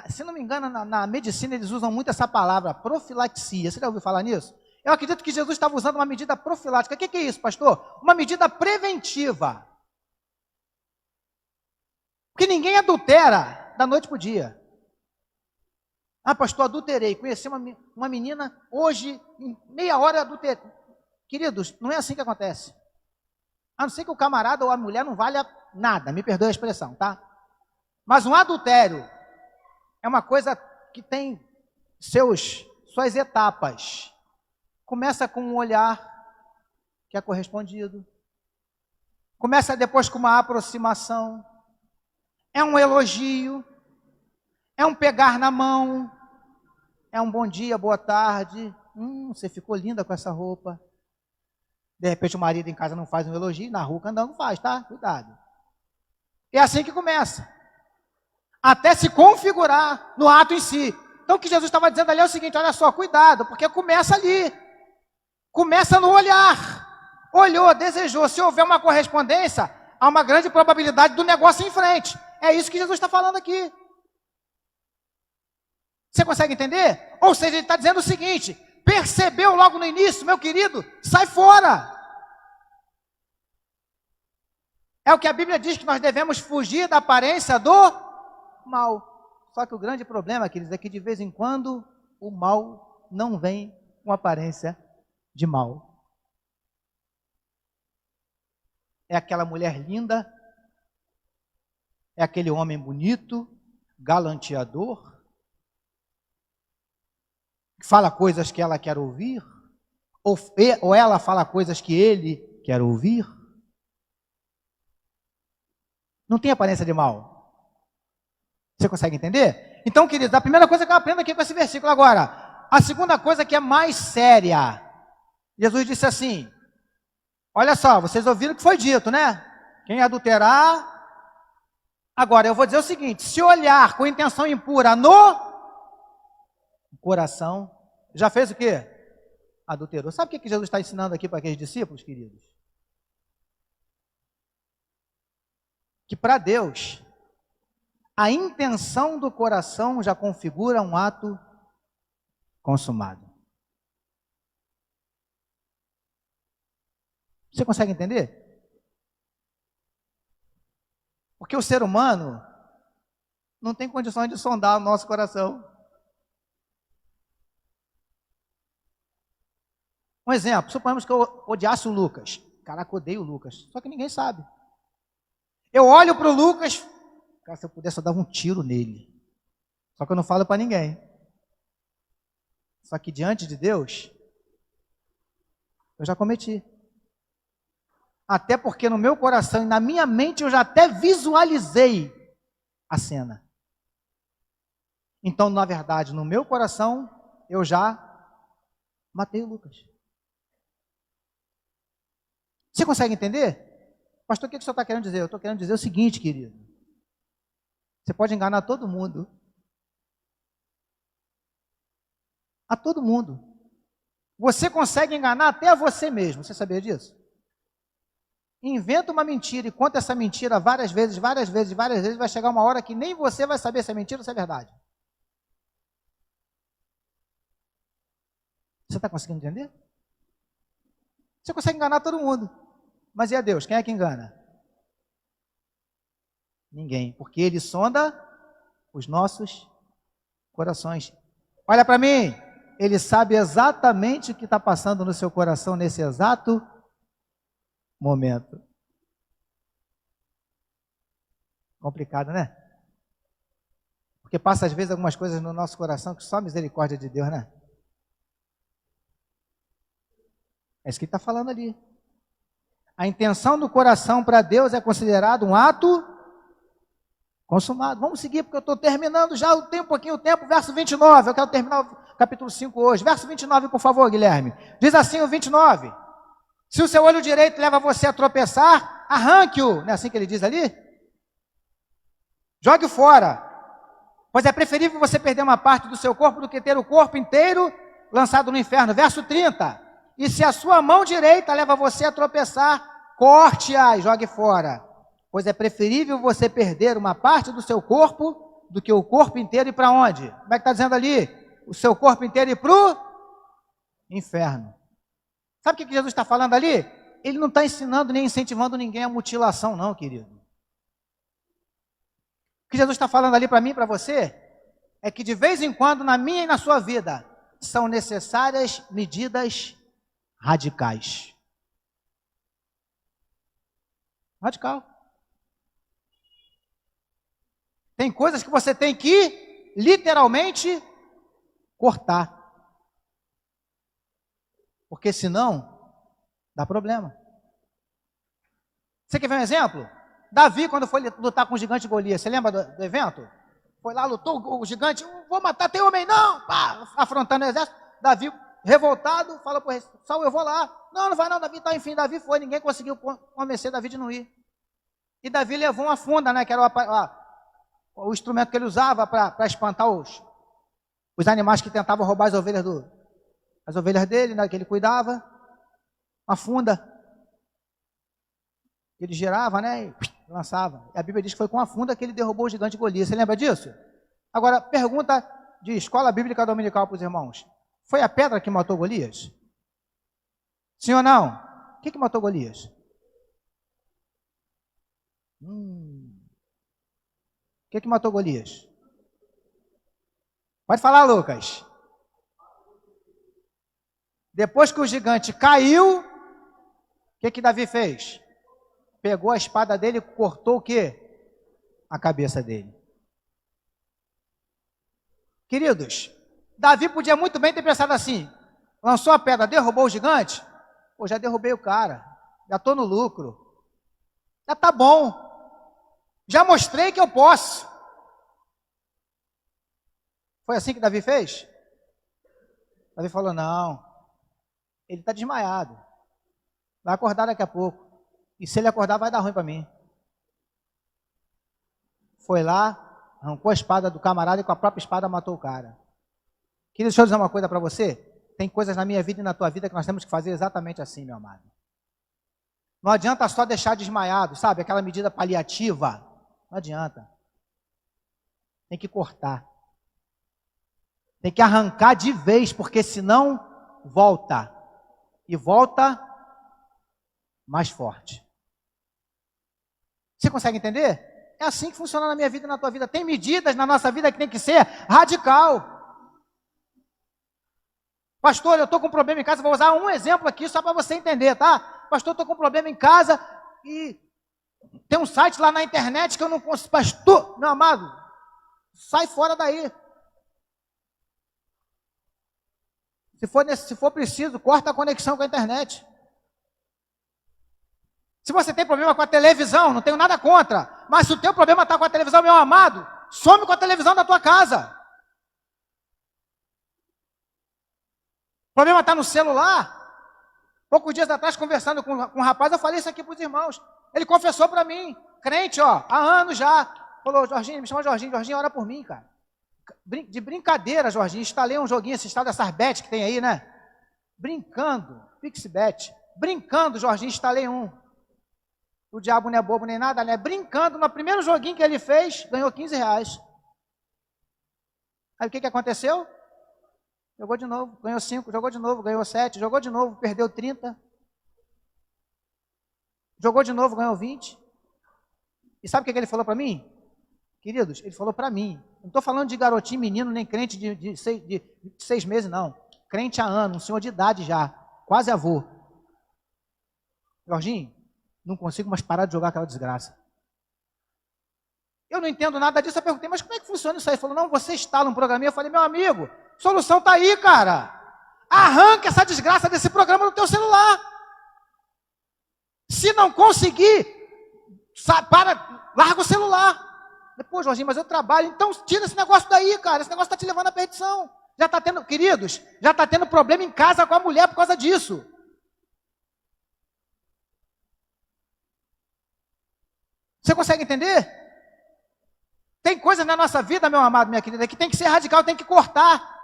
se não me engano, na medicina eles usam muito essa palavra, profilaxia. Você já ouviu falar nisso? Eu acredito que Jesus estava usando uma medida profilática. O que é isso, pastor? Uma medida preventiva. Porque ninguém adultera da noite para o dia. Ah, pastor, adulterei. Conheci uma menina hoje, em meia hora adulterei. Queridos, não é assim que acontece. A não ser que o camarada ou a mulher não valha nada, me perdoe a expressão, tá? Mas um adultério é uma coisa que tem suas etapas. Começa com um olhar que é correspondido. Começa depois com uma aproximação. É um elogio. É um pegar na mão. É um bom dia, boa tarde. Você ficou linda com essa roupa. De repente o marido em casa não faz um elogio, na rua andando faz, tá? Cuidado. É assim que começa. Até se configurar no ato em si. Então o que Jesus estava dizendo ali é o seguinte, olha só, cuidado, porque começa ali. Começa no olhar. Olhou, desejou. Se houver uma correspondência, há uma grande probabilidade do negócio em frente. É isso que Jesus está falando aqui. Você consegue entender? Ou seja, ele está dizendo o seguinte, percebeu logo no início, meu querido, sai fora. É o que a Bíblia diz, que nós devemos fugir da aparência do mal. Só que o grande problema, queridos, é que de vez em quando o mal não vem com aparência de mal. É aquela mulher linda, é aquele homem bonito, galanteador, que fala coisas que ela quer ouvir, ou ela fala coisas que ele quer ouvir. Não tem aparência de mal. Você consegue entender? Então, queridos, a primeira coisa que eu aprendo aqui com esse versículo agora, a segunda coisa que é mais séria, Jesus disse assim, olha só, vocês ouviram o que foi dito, né? Quem adulterar... Agora, eu vou dizer o seguinte, se olhar com intenção impura no coração, já fez o quê? Adulterou. Sabe o que Jesus está ensinando aqui para aqueles discípulos, queridos? Que para Deus, a intenção do coração já configura um ato consumado. Você consegue entender? Porque o ser humano não tem condições de sondar o nosso coração. Um exemplo, suponhamos que eu odiasse o Lucas. Caraca, eu odeio o Lucas. Só que ninguém sabe. Eu olho para o Lucas, cara, se eu pudesse eu dava um tiro nele. Só que eu não falo para ninguém. Só que diante de Deus, eu já cometi. Até porque no meu coração e na minha mente eu já até visualizei a cena. Então, na verdade, no meu coração, eu já matei o Lucas. Você consegue entender? Pastor, o que o senhor está querendo dizer? Eu estou querendo dizer o seguinte, querido. Você pode enganar todo mundo. A todo mundo. Você consegue enganar até a você mesmo. Você sabia disso? Inventa uma mentira e conta essa mentira várias vezes, vai chegar uma hora que nem você vai saber se é mentira ou se é verdade. Você está conseguindo entender? Você consegue enganar todo mundo. Mas e a Deus? Quem é que engana? Ninguém, porque Ele sonda os nossos corações. Olha para mim, Ele sabe exatamente o que está passando no seu coração nesse exato momento. Complicado, né? Porque passa às vezes algumas coisas no nosso coração que só a misericórdia de Deus, né? É isso que ele está falando ali. A intenção do coração para Deus é considerado um ato Consumado. Vamos seguir, porque eu estou terminando já, tem um pouquinho o tempo, verso 29. Eu quero terminar o capítulo 5 hoje. Verso 29, por favor, Guilherme. Diz assim o 29. Se o seu olho direito leva você a tropeçar, arranque-o. Não é assim que ele diz ali? Jogue fora. Pois é preferível você perder uma parte do seu corpo do que ter o corpo inteiro lançado no inferno. Verso 30. E se a sua mão direita leva você a tropeçar, corte-a e jogue fora. Pois é preferível você perder uma parte do seu corpo do que o corpo inteiro ir para onde? Como é que está dizendo ali? O seu corpo inteiro ir para o inferno. Sabe o que Jesus está falando ali? Ele não está ensinando nem incentivando ninguém a mutilação, não, querido. O que Jesus está falando ali para mim e para você é que de vez em quando, na minha e na sua vida, são necessárias medidas radicais. Radical. Tem coisas que você tem que, literalmente, cortar. Porque senão, dá problema. Você quer ver um exemplo? Davi, quando foi lutar com o gigante Golias, você lembra do evento? Foi lá, lutou o gigante, vou matar teu homem não, pá, afrontando o exército. Davi, revoltado, fala para o rei, Saul, eu vou lá. Não, não vai não, Davi, tá, enfim, Davi foi, ninguém conseguiu convencer Davi de não ir. E Davi levou uma funda, né, que era o instrumento que ele usava para espantar os animais que tentavam roubar as ovelhas dele, né, que ele cuidava. Uma funda. Ele girava, né, e lançava. E a Bíblia diz que foi com a funda que ele derrubou o gigante Golias. Você lembra disso? Agora, pergunta de escola bíblica dominical para os irmãos. Foi a pedra que matou Golias? Sim ou não? O que matou Golias? O que matou Golias? Pode falar, Lucas. Depois que o gigante caiu, o que Davi fez? Pegou a espada dele e cortou o quê? A cabeça dele. Queridos, Davi podia muito bem ter pensado assim, lançou a pedra, derrubou o gigante, pô, já derrubei o cara, já estou no lucro, já está bom, já mostrei que eu posso. Foi assim que Davi fez? Davi falou, não, ele está desmaiado, vai acordar daqui a pouco. E se ele acordar, vai dar ruim para mim. Foi lá, arrancou a espada do camarada e com a própria espada matou o cara. Querido, deixa eu dizer uma coisa para você. Tem coisas na minha vida e na tua vida que nós temos que fazer exatamente assim, meu amado. Não adianta só deixar desmaiado, sabe? Aquela medida paliativa. Não adianta. Tem que cortar. Tem que arrancar de vez, porque senão volta. E volta mais forte. Você consegue entender? É assim que funciona na minha vida e na tua vida. Tem medidas na nossa vida que tem que ser radical. Pastor, eu estou com um problema em casa, vou usar um exemplo aqui só para você entender, tá? Pastor, eu estou com um problema em casa e tem um site lá na internet que eu não consigo. Pastor, meu amado, sai fora daí. Se for preciso, corta a conexão com a internet. Se você tem problema com a televisão, não tenho nada contra. Mas se o teu problema está com a televisão, meu amado, some com a televisão da tua casa. O problema está no celular. Poucos dias atrás, conversando com um rapaz, eu falei isso aqui para os irmãos. Ele confessou para mim, crente, ó, há anos já. Falou, Jorginho, me chama Jorginho. Jorginho, ora por mim, cara. De brincadeira, Jorginho, instalei um joguinho, esse tal dessas bet que tem aí, né? Brincando, PixBet. Brincando, Jorginho, instalei um. O diabo não é bobo nem nada, né? Brincando, no primeiro joguinho que ele fez, ganhou 15 reais. Aí o que aconteceu? Jogou de novo, ganhou 5, jogou de novo, ganhou 7, jogou de novo, perdeu 30. Jogou de novo, ganhou 20. E sabe o que ele falou para mim? Queridos, ele falou para mim. Não estou falando de garotinho, menino, nem crente de 6 meses, não. Crente há anos, um senhor de idade já, quase avô. Jorginho, não consigo mais parar de jogar aquela desgraça. Eu não entendo nada disso, eu perguntei, mas como é que funciona isso aí? Ele falou, não, você instala um programinha. Eu falei, meu amigo, solução está aí, cara. Arranca essa desgraça desse programa no teu celular. Se não conseguir, larga o celular. Pô, Jorginho, mas eu trabalho. Então tira esse negócio daí, cara. Esse negócio está te levando à perdição. Já está tendo, queridos, já está tendo problema em casa com a mulher por causa disso. Você consegue entender? Tem coisas na nossa vida, meu amado, minha querida, que tem que ser radical, tem que cortar.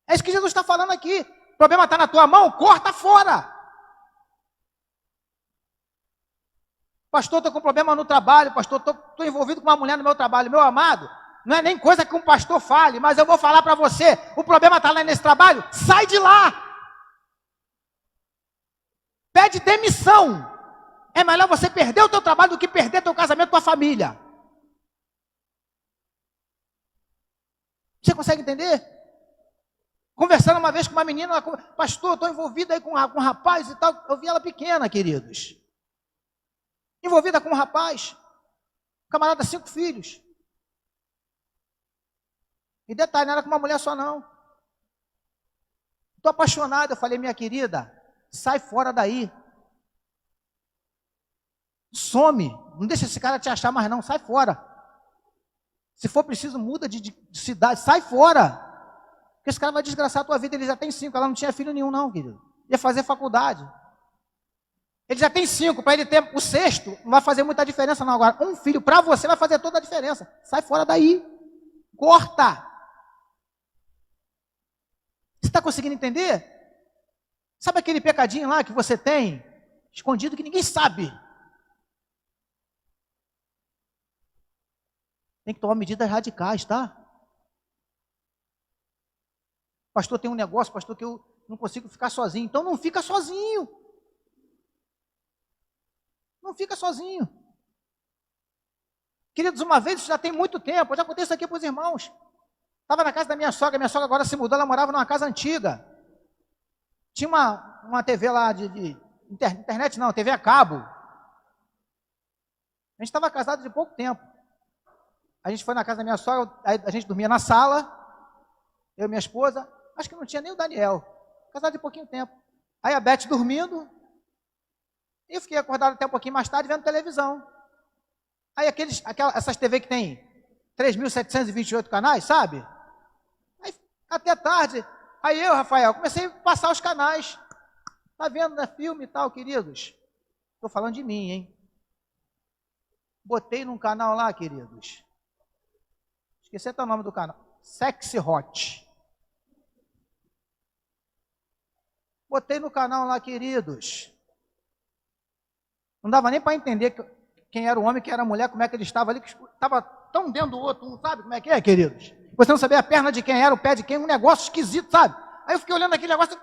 É isso que Jesus está falando aqui. O problema está na tua mão, corta fora. Pastor, estou com problema no trabalho, pastor, estou envolvido com uma mulher no meu trabalho. Meu amado, não é nem coisa que um pastor fale, mas eu vou falar para você, o problema está lá nesse trabalho, sai de lá. Pede demissão. É melhor você perder o teu trabalho do que perder teu casamento com a família. Você consegue entender? Conversando uma vez com uma menina, ela, pastor, estou envolvida aí com um rapaz e tal. Eu vi ela pequena, queridos. Envolvida com um rapaz. Camarada, 5 filhos. E detalhe, não era com uma mulher só não. Estou apaixonado. Eu falei, minha querida, sai fora daí. Some. Não deixa esse cara te achar mais não, sai fora. Se for preciso, muda de cidade, sai fora. Porque esse cara vai desgraçar a tua vida. Ele já tem 5, ela não tinha filho nenhum não, querido. Ia fazer faculdade. Ele já tem 5, para ele ter o 6º, não vai fazer muita diferença não. Agora, um filho para você vai fazer toda a diferença. Sai fora daí. Corta. Você está conseguindo entender? Sabe aquele pecadinho lá que você tem, escondido, que ninguém sabe? Tem que tomar medidas radicais, tá? Pastor, tem um negócio, pastor, que eu não consigo ficar sozinho. Então não fica sozinho. Não fica sozinho. Queridos, uma vez, isso já tem muito tempo, eu já contei isso aqui para os irmãos. Estava na casa da minha sogra agora se mudou, ela morava numa casa antiga. Tinha uma TV lá internet não, TV a cabo. A gente estava casado de pouco tempo. A gente foi na casa da minha sogra, a gente dormia na sala, eu e minha esposa, acho que não tinha nem o Daniel, casado de pouquinho tempo. Aí a Beth dormindo, e eu fiquei acordado até um pouquinho mais tarde vendo televisão. Aí essas TV que tem 3.728 canais, sabe? Aí até tarde, aí eu, Rafael, comecei a passar os canais. Tá vendo, né, filme e tal, queridos? Estou falando de mim, hein? Botei num canal lá, queridos. Esqueci até o nome do canal. Sexy Hot. Botei no canal lá, queridos. Não dava nem para entender quem era o homem, quem era a mulher, como é que ele estava ali, que estava tão dentro do outro, não sabe como é que é, queridos? Você não sabia a perna de quem era, o pé de quem, um negócio esquisito, sabe? Aí eu fiquei olhando aquele negócio,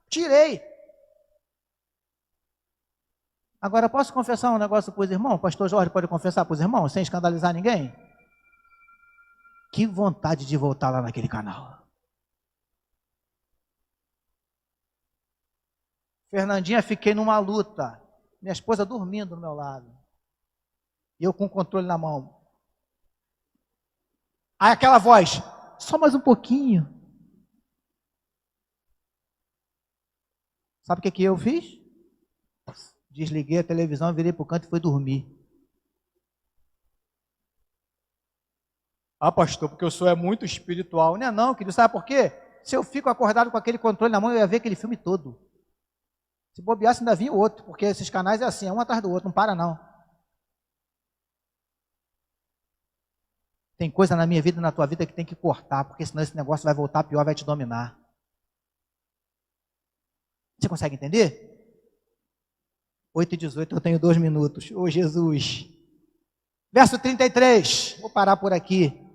tirei. Agora, posso confessar um negócio para os irmãos? O pastor Jorge pode confessar para os irmãos, sem escandalizar ninguém? Que vontade de voltar lá naquele canal. Fernandinha, fiquei numa luta. Minha esposa dormindo do meu lado. E eu com o controle na mão. Aí aquela voz, só mais um pouquinho. Sabe o que eu fiz? Desliguei a televisão, virei para o canto e fui dormir. Ah, pastor, porque o senhor é muito espiritual. Não é não, querido, sabe por quê? Se eu fico acordado com aquele controle na mão, eu ia ver aquele filme todo. Se bobeasse, ainda vinha o outro, porque esses canais é assim, é um atrás do outro, não para não. Tem coisa na minha vida e na tua vida que tem que cortar, porque senão esse negócio vai voltar pior, vai te dominar. Você consegue entender? 8h18, eu tenho 2 minutos. Ô Jesus. Verso 33, vou parar por aqui.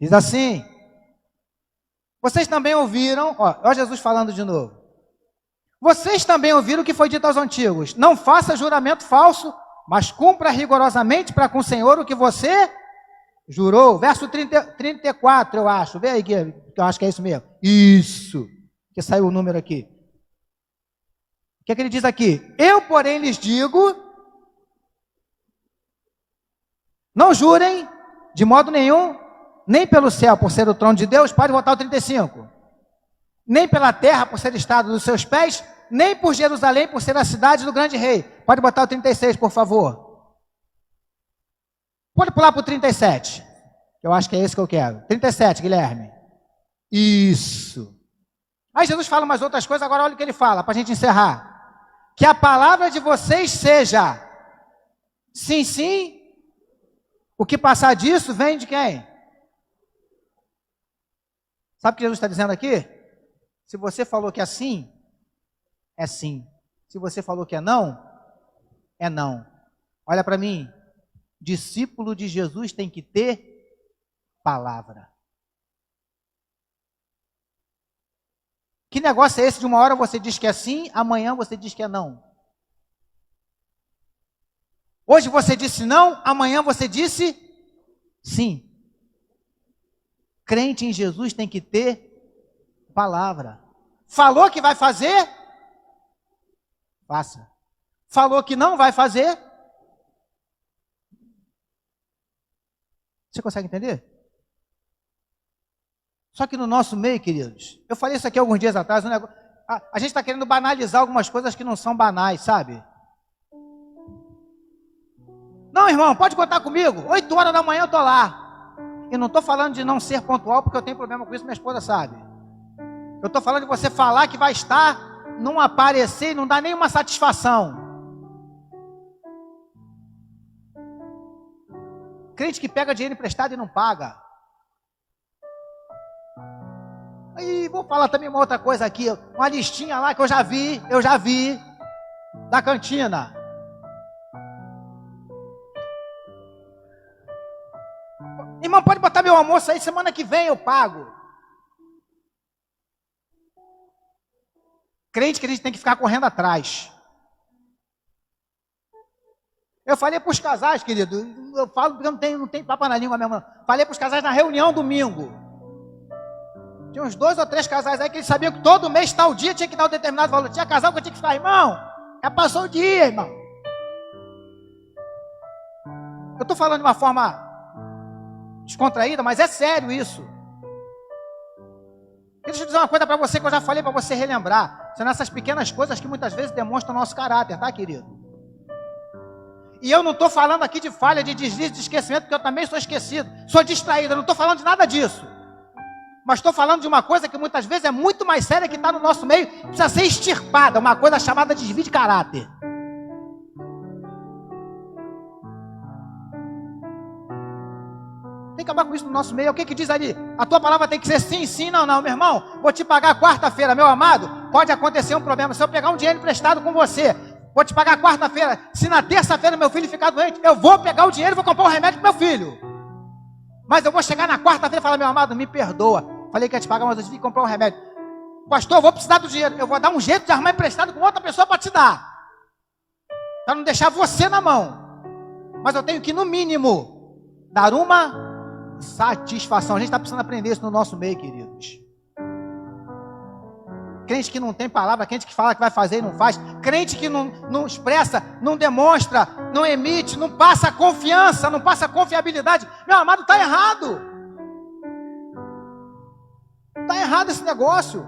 Diz assim: vocês também ouviram, ó Jesus falando de novo. Vocês também ouviram o que foi dito aos antigos: não faça juramento falso, mas cumpra rigorosamente para com o Senhor o que você jurou. Verso 34, eu acho. Vê aí, que eu acho que é isso mesmo. Isso, que saiu o número aqui. O que é que ele diz aqui? Eu, porém, lhes digo: não jurem de modo nenhum, nem pelo céu, por ser o trono de Deus, pode botar o 35, nem pela terra, por ser estado dos seus pés, nem por Jerusalém, por ser a cidade do grande rei. Pode botar o 36, por favor. Pode pular para o 37. Eu acho que é esse que eu quero. 37, Guilherme. Isso. Aí Jesus fala umas outras coisas, agora olha o que ele fala, para a gente encerrar. Que a palavra de vocês seja sim, sim. O que passar disso vem de quem? Sabe o que Jesus está dizendo aqui? Se você falou que é sim, é sim. Se você falou que é não não. Olha para mim. Discípulo de Jesus tem que ter palavra. Que negócio é esse de uma hora você diz que é sim, amanhã você diz que é não? Hoje você disse não, amanhã você disse sim. Crente em Jesus tem que ter palavra. Falou que vai fazer? Faça. Falou que não vai fazer? Você consegue entender? Só que no nosso meio, queridos, eu falei isso aqui alguns dias atrás, a gente está querendo banalizar algumas coisas que não são banais, sabe? Não, irmão, pode contar comigo, 8 horas da manhã eu estou lá. Eu não estou falando de não ser pontual, porque eu tenho problema com isso, minha esposa sabe. Eu estou falando de você falar que vai estar, não aparecer e não dar nenhuma satisfação. Crente que pega dinheiro emprestado e não paga. Aí vou falar também uma outra coisa aqui, uma listinha lá que eu já vi, da cantina. Irmão, pode botar meu almoço aí, semana que vem eu pago. Crente que a gente tem que ficar correndo atrás. Eu falei para os casais, querido, eu falo porque não tem papo na língua mesmo. Falei para os casais na reunião domingo. Tinha uns 2 ou 3 casais aí que eles sabiam que todo mês, tal dia, tinha que dar um determinado valor. Tinha casal que eu tinha que falar, irmão, já passou o dia, irmão. Eu estou falando de uma forma descontraída, mas é sério isso. Deixa eu dizer uma coisa para você que eu já falei para você relembrar. São essas pequenas coisas que muitas vezes demonstram o nosso caráter, tá, querido? E eu não estou falando aqui de falha, de deslize, de esquecimento, porque eu também sou esquecido, sou distraído, eu não estou falando de nada disso. Mas estou falando de uma coisa que muitas vezes é muito mais séria, que está no nosso meio, precisa ser extirpada, uma coisa chamada desvio de caráter. Tem que acabar com isso no nosso meio. O que diz ali? A tua palavra tem que ser sim, sim, não, não. Meu irmão, vou te pagar quarta-feira, meu amado, pode acontecer um problema. Se eu pegar um dinheiro emprestado com você, vou te pagar quarta-feira. Se na terça-feira meu filho ficar doente, eu vou pegar o dinheiro e vou comprar um remédio para meu filho. Mas eu vou chegar na quarta-feira e falar, meu amado, me perdoa. Falei que ia te pagar, mas eu tive que comprar um remédio. Pastor, eu vou precisar do dinheiro. Eu vou dar um jeito de arrumar emprestado com outra pessoa para te dar. Para não deixar você na mão. Mas eu tenho que, no mínimo, dar uma satisfação. A gente está precisando aprender isso no nosso meio, queridos. Crente que não tem palavra, crente que fala que vai fazer e não faz, crente que não expressa, não demonstra, não emite, não passa confiança, não passa confiabilidade. Meu amado, está errado. Está errado esse negócio.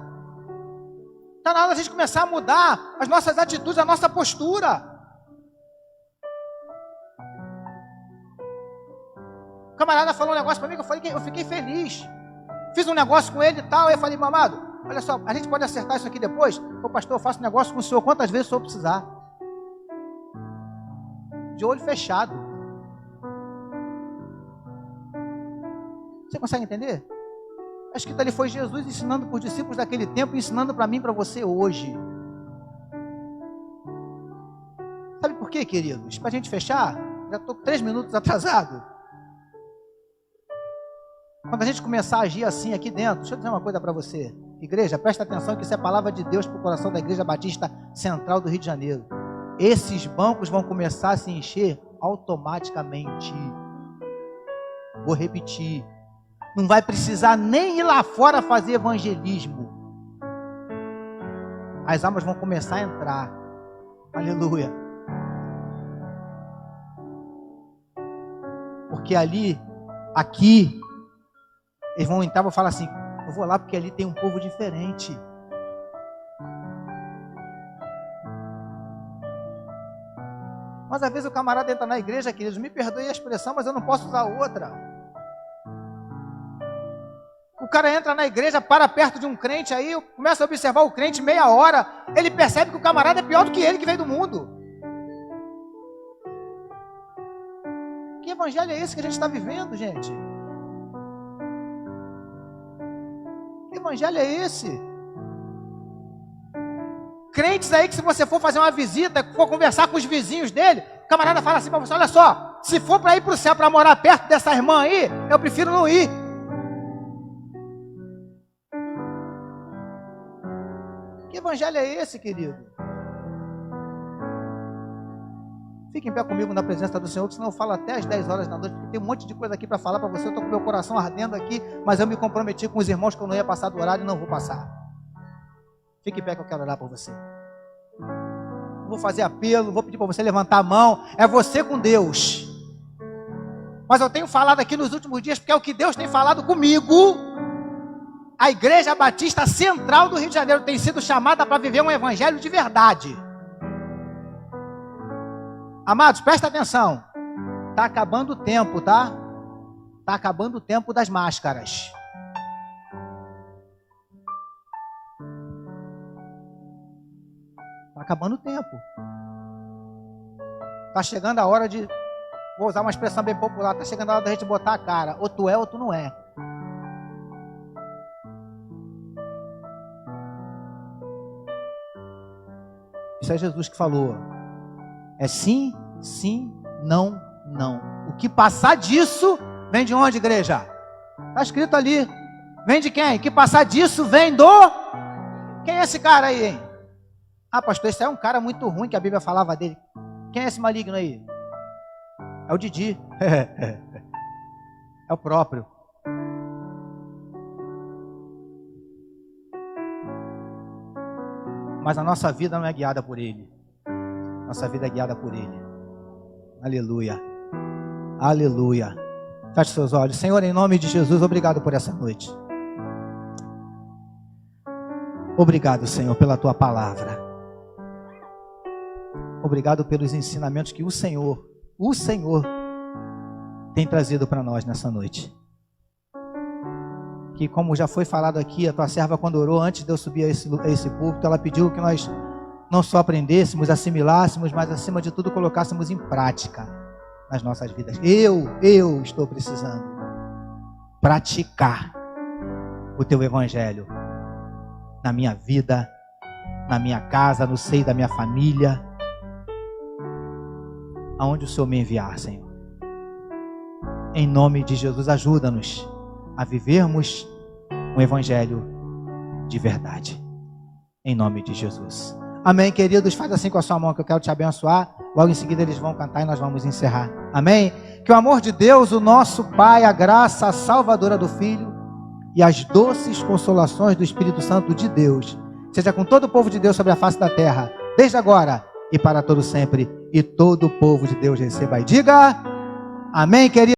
Está na hora da gente começar a mudar as nossas atitudes, a nossa postura. O camarada falou um negócio para mim que eu falei que eu fiquei feliz. Fiz um negócio com ele e tal, aí eu falei, meu amado, olha só, a gente pode acertar isso aqui depois? Ô pastor, eu faço negócio com o senhor quantas vezes o senhor precisar. De olho fechado. Você consegue entender? Acho que ali foi Jesus ensinando para os discípulos daquele tempo, ensinando para mim e para você hoje. Sabe por quê, queridos? Para a gente fechar, já estou 3 minutos atrasado. Quando a gente começar a agir assim aqui dentro, deixa eu dizer uma coisa para você. Igreja, presta atenção que isso é a palavra de Deus para o coração da Igreja Batista Central do Rio de Janeiro. Esses bancos vão começar a se encher automaticamente. Vou repetir. Não vai precisar nem ir lá fora fazer evangelismo. As almas vão começar a entrar. Aleluia. Porque ali, aqui, eles vão entrar e vão falar assim, eu vou lá porque ali tem um povo diferente. Mas às vezes o camarada entra na igreja, queridos, me perdoe a expressão, mas eu não posso usar outra. O cara entra na igreja, para perto de um crente aí, começa a observar o crente meia hora, ele percebe que o camarada é pior do que ele que veio do mundo. Que evangelho é esse que a gente está vivendo, gente? Que evangelho é esse? Crentes aí que se você for fazer uma visita, for conversar com os vizinhos dele, o camarada fala assim para você, olha só, se for para ir para o céu, para morar perto dessa irmã aí, eu prefiro não ir. Que evangelho é esse, querido? Fique em pé comigo na presença do Senhor, que senão eu falo até às 10 horas da noite, porque tem um monte de coisa aqui para falar para você, eu estou com meu coração ardendo aqui, mas eu me comprometi com os irmãos que eu não ia passar do horário e não vou passar. Fique em pé que eu quero orar por você. Não vou fazer apelo, vou pedir para você levantar a mão. É você com Deus. Mas eu tenho falado aqui nos últimos dias, porque é o que Deus tem falado comigo. A Igreja Batista Central do Rio de Janeiro tem sido chamada para viver um evangelho de verdade. Amados, presta atenção. Está acabando o tempo, tá? Está acabando o tempo das máscaras. Está acabando o tempo. Está chegando a hora de... Vou usar uma expressão bem popular. Está chegando a hora da gente botar a cara. Ou tu é ou tu não é. Isso é Jesus que falou. É sim, sim, não, não. O que passar disso, vem de onde, igreja? Está escrito ali. Vem de quem? O que passar disso, vem do... Quem é esse cara aí, hein? Ah, pastor, esse é um cara muito ruim que a Bíblia falava dele. Quem é esse maligno aí? É o Didi. É o próprio. Mas a nossa vida não é guiada por ele. Nossa vida é guiada por ele. Aleluia. Aleluia. Feche seus olhos. Senhor, em nome de Jesus, obrigado por essa noite. Obrigado, Senhor, pela tua palavra. Obrigado pelos ensinamentos que o Senhor tem trazido para nós nessa noite. Que, como já foi falado aqui, a tua serva, quando orou, antes de eu subir a esse púlpito, ela pediu que nós não só aprendêssemos, assimilássemos, mas acima de tudo colocássemos em prática nas nossas vidas. Eu estou precisando praticar o teu evangelho na minha vida, na minha casa, no seio da minha família, aonde o Senhor me enviar, Senhor. Em nome de Jesus, ajuda-nos a vivermos um evangelho de verdade. Em nome de Jesus. Amém, queridos? Faz assim com a sua mão que eu quero te abençoar. Logo em seguida eles vão cantar e nós vamos encerrar. Amém? Que o amor de Deus, o nosso Pai, a graça salvadora do Filho e as doces consolações do Espírito Santo de Deus seja com todo o povo de Deus sobre a face da terra, desde agora e para todo sempre. E todo o povo de Deus receba e diga amém, queridos.